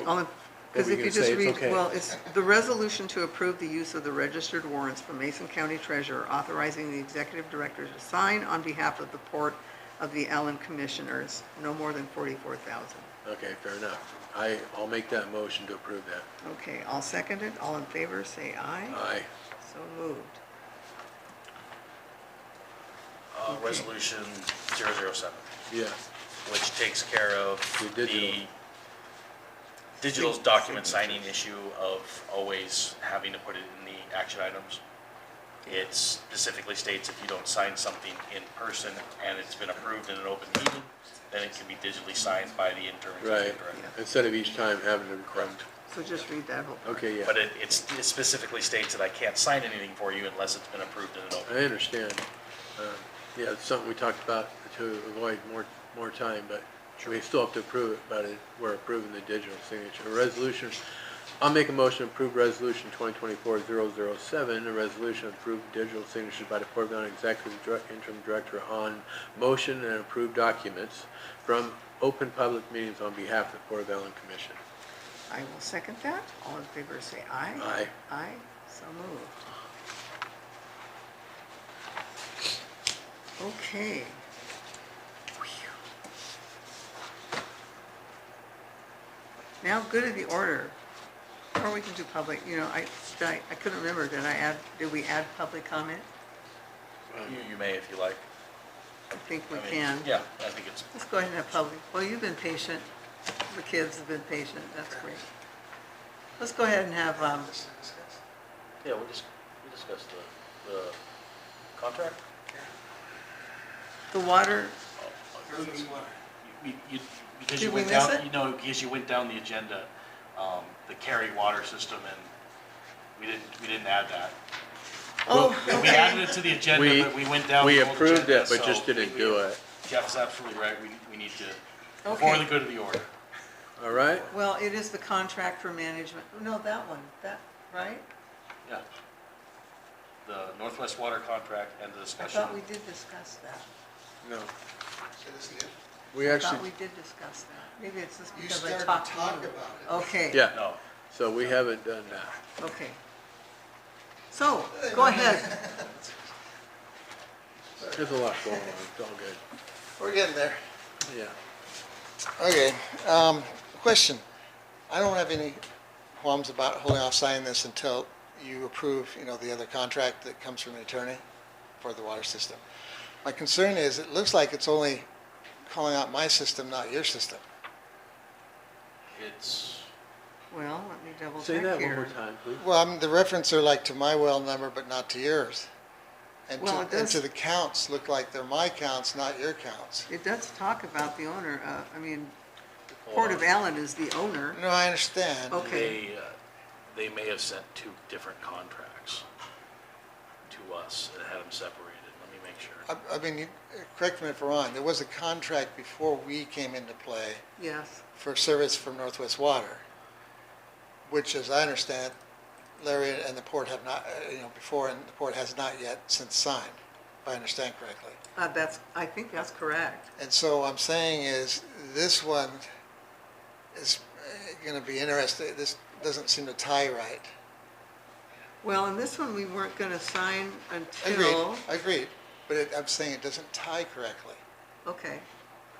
What Because were if you you gonna just say? It's read, okay. well, it's the resolution to approve the use of the registered warrants from Mason County Treasurer authorizing the executive director to sign on behalf of the Port of the Allyn Commissioners, no more than 44,000. Okay, fair enough. I'll make that motion to approve that. Okay, I'll second it. All in favor, say aye. Aye. So moved. Okay. Resolution 007, Yeah. which takes care of The the digital document signing issue of always having to put it in the action items. It specifically states if you don't sign something in person and it's been approved in an open meeting, then it can be digitally signed by the interim Right. executive director. Instead of each time having to come. So just read that whole part. Okay, yeah. But it specifically states that I can't sign anything for you unless it's been approved in an open. I understand. Yeah, it's something we talked about to avoid more time, but we still have to approve it, but we're approving the digital signature. Resolution, I'll make a motion to approve resolution 2024-007, a resolution to approve digital signatures by the Port of Allen Executive Interim Director on motion and approved documents from open public meetings on behalf of the Port of Allen Commission. I will second that. All in favor, say aye. Aye. Aye, so moved. Okay. Now, good of the order, or we can do public, I couldn't remember, did we add public comment? You may if you like. I think we I mean, can. Yeah, I think it's, Let's go ahead and have public, well, you've been patient, the kids have been patient, that's great. Let's go ahead and have, yeah, we discussed the contract. the water, Because Did you we went miss down, it? because you went down the agenda, the Cary water system, and we didn't add that. oh, We okay. added it to the agenda, We- but we went down We the old approved agenda, it, but so just didn't do it. Jeff's absolutely right, we need to, before Okay. the good of the order. All right? Well, it is the contract for management, no, that one, right? Yeah. The Northwest Water contract and the I discussion. thought we did discuss that. No. Say this again? We I actually, thought we did discuss that. Maybe it's just You because I started to talked talk to you. about it. Okay. yeah, No, so we haven't done that. Okay. So, go ahead. There's a lot going on, it's all good. We're getting there. Yeah. Okay, question. I don't have any qualms about holding off signing this until you approve, the other contract that comes from the attorney for the water system. My concern is, it looks like it's only calling out my system, not your system. It's, Well, let me double Say check that one more here. time, please. Well, the reference are like to my well number, but not to yours. And Well, it to, and does- to the counts, look like they're my counts, not your counts. It does talk about the owner, hold Port on. of Allen is the owner. No, I understand. Okay. They may have sent two different contracts to us and had them separated. Let me make sure. I mean, correct me if I'm wrong, there was a contract before we came into play Yes. for service from Northwest Water, which, as I understand, Larry and the port have not, before, and the port has not yet since signed, if I understand correctly. I think that's correct. And so I'm saying is, this one is going to be interesting. This doesn't seem to tie right. Well, in this one, we weren't gonna sign Agreed, until, agreed, but I'm saying it doesn't tie correctly. okay.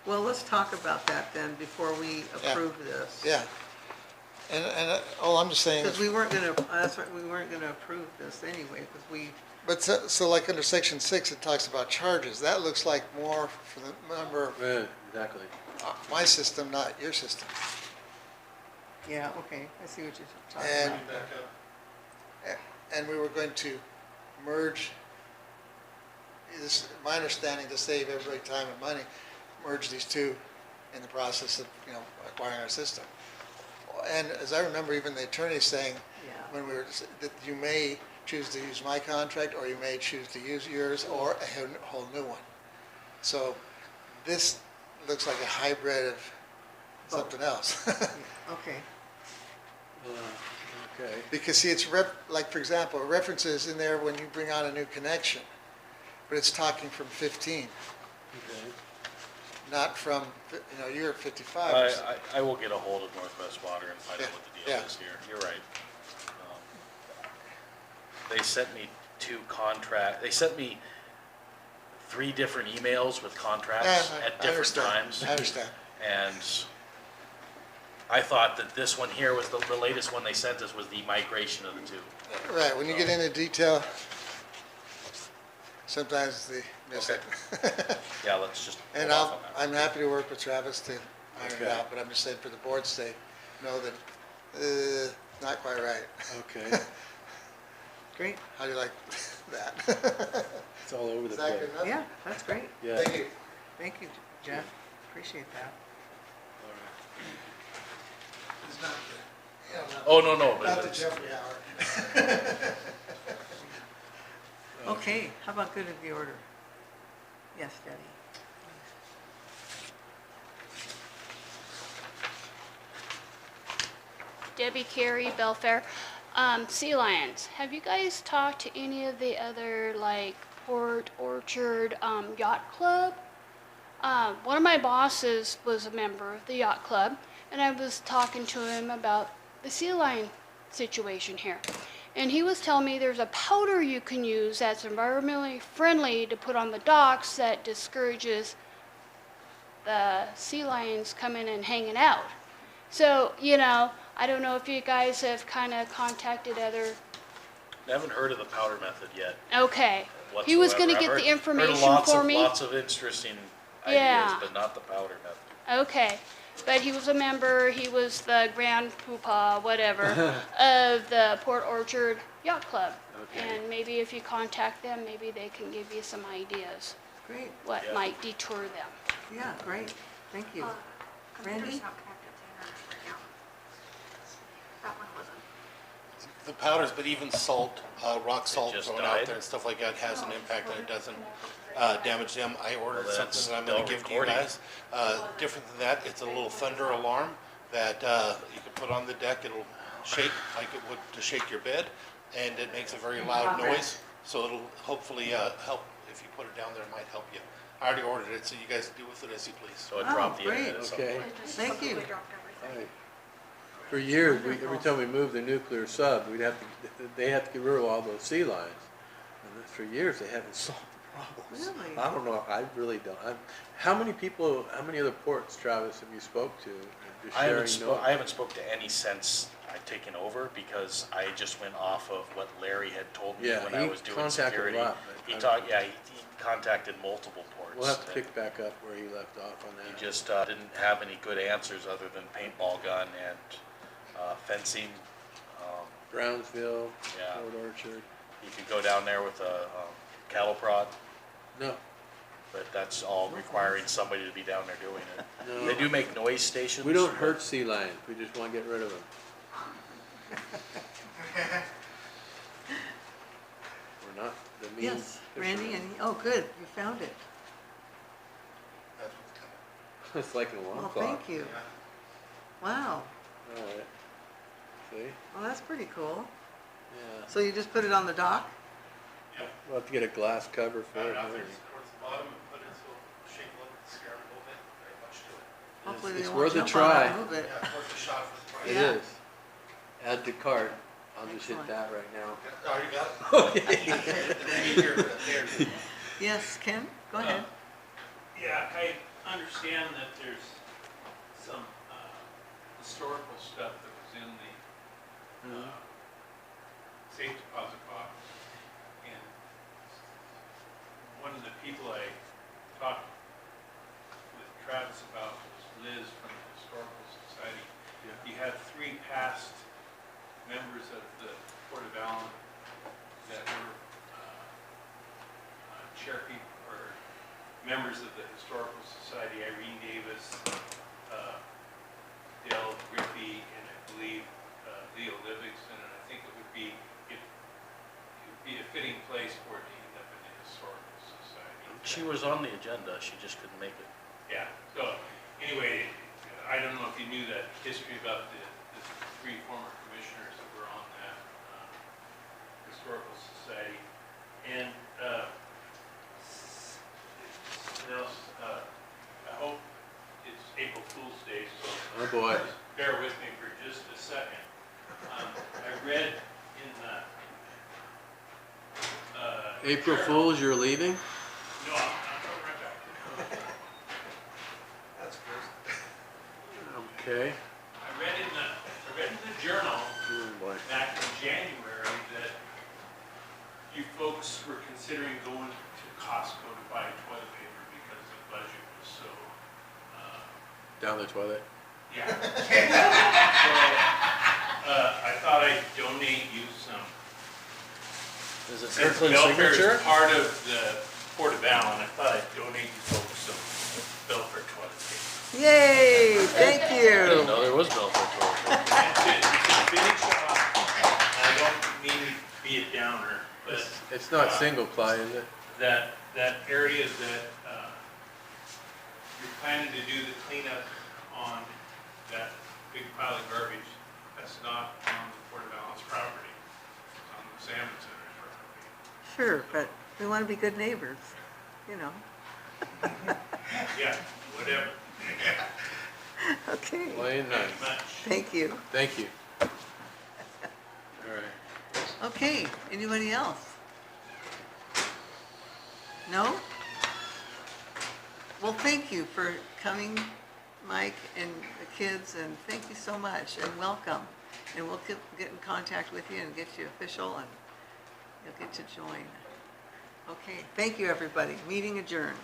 Well, let's talk about that then before we Yeah. approve this. Yeah. And all I'm just saying Because is, we weren't gonna approve this anyway, because we, but so like under section 6, it talks about charges. That looks like more for the member of Yeah, exactly. my system, not your system. yeah, okay, I see what you're talking And, about. Back up. and we were going to merge, this, my understanding, to save everybody time and money, merge these two in the process of, acquiring our system. And as I remember, even the attorney saying, Yeah. when we were, that you may choose to use my contract, or you may choose to use yours, or a whole new one. So this looks like a hybrid of something else. Okay, Okay. Because see, it's like, for example, references in there when you bring on a new connection, but it's talking from 15. Okay. not from, you're at 55 or something. I will get a hold of Northwest Water and find out what the deal Yeah. is here. You're right. They sent me they sent me 3 different emails with contracts Yeah, at I different understand. times. I understand. And I thought that this one here was the latest one they sent us was the migration of the 2. Right, when you get into detail, sometimes they miss it. Yeah, let's just And hold off on that. I'm happy to work with Travis to iron it Okay. out, but I'm just saying for the board's sake, know that, not quite right. Okay. Great. How do you like that? It's all over the Is that place. good enough? Yeah, that's great. Yeah. Thank you. Thank you, Jeff. Appreciate that. All right. It's not the, Oh, no, no. not the it's- Jeffrey hour. Okay, how about good of the order? Yes, Debbie. Debbie Carey, Belfair. Sea Lions, have you guys talked to any of the other, like, Port Orchard Yacht Club? One of my bosses was a member of the yacht club, and I was talking to him about the sea lion situation here. And he was telling me there's a powder you can use that's environmentally friendly to put on the docks that discourages the sea lions coming and hanging out. So, I don't know if you guys have kind of contacted other, I haven't heard of the powder method yet okay. He was whatsoever. gonna I've get heard- the information heard for me. Lots of interesting Yeah. ideas, but not the powder method. Okay, but he was a member, he was the grand poobah, whatever, of the Port Orchard Yacht Club. Okay. And maybe if you contact them, maybe they can give you some ideas, Great. what Yeah. might detour them. Yeah, great. Thank you. Randy? That one wasn't. The powders, but even salt, rock salt just thrown died? out there and stuff like that has an impact and it doesn't damage them. I ordered Well, that's something that I'm gonna still give to you recording. guys. Different than that, it's a little thunder alarm that you can put on the deck. It'll shake like it would to shake your bed, and it makes a very loud noise. So it'll hopefully help. If you put it down there, it might help you. I already ordered it, so you guys do with it as you please. So it Oh, dropped the great. internet at some Okay. point. Thank you. Right. For years, every time we moved the nuclear sub, they have to get rid of all those sea lions. And for years, they haven't solved the problems. Really? I don't know, I really don't. How many other ports, Travis, have you spoke to? Just sharing I haven't spoke to any since I've taken over because I just went off of what Larry had told me Yeah, when I he was doing contacted a security. lot, but He contacted multiple ports. We'll have to and pick back up where he left off on He that. just didn't have any good answers other than paintball gun and fencing. Brownsville, Yeah. Port Orchard. You could go down there with a cattle prod, No, but that's all requiring somebody to be down there doing it. No. They do make noise stations. we don't but- hurt sea lions, we just want to get rid of them. We're not the mean. Yes, Randy, fishermen. oh, good, you found it. That's what's coming. It's like an alarm Well, clock. thank you. Wow, All right. See? well, that's pretty cool. Yeah. So you just put it on the dock? We'll have to get a glass cover for Got it. it out and there everything. towards the bottom and put it so it'll shake a little, scare a little bit, very much to it. Hopefully It's they won't worth a jump on it try. and move it. Yeah, worth a shot for the price. It Yeah. is. Add to cart. I'll just hit Excellent. that right now. Yeah, oh, you got it? Here, there. Yes, Ken, go ahead. Yeah, I understand that there's some historical stuff that was in the safe deposit box. And one of the people I talked with Travis about was Liz from the Historical Society. Yeah. You have 3 past members of the Port of Allyn that were Cherokee or members of the Historical Society, Irene Davis, Dale Griffey, and I believe Leo Livingston, and I think it would be a fitting place for it to end up in the Historical Society. She was on the agenda, she just couldn't make it. Yeah, so anyway, I don't know if you knew that history about the 3 former commissioners that were on that Historical Society. And something else. I hope it's April Fool's Day, so Oh, boy. just bear with me for just a second. I read in the April journal- Fools, you're leaving? No, I'm coming right back. That's good. Okay. I read in the journal Oh, boy. back in January that you folks were considering going to Costco to buy toilet paper because the budget was so, Down the toilet. yeah. So, I thought I'd donate you some. Is it Since Kirkland Belfair is signature? part of the Port of Allen, I thought I'd donate you folks some Belfair toilet paper. Yay, thank I didn't you. know there was Belfair toilet paper. And to finish off, I don't mean to be a downer, but It's not single ply, is it? that area that you're planning to do the cleanup on, that big pile of garbage, that's not on the Port of Allen's property. It's on the Salmon Center's property. Sure, but we want to be good neighbors, you know. Yeah, whatever. Okay, Plain nice. Thank you much. thank you. Thank you. All right. Okay, anybody else? No? Well, thank you for coming, Mike and the kids, and thank you so much, and welcome. And we'll get in contact with you and get you official, and you'll get to join. Okay, thank you, everybody. Meeting adjourned.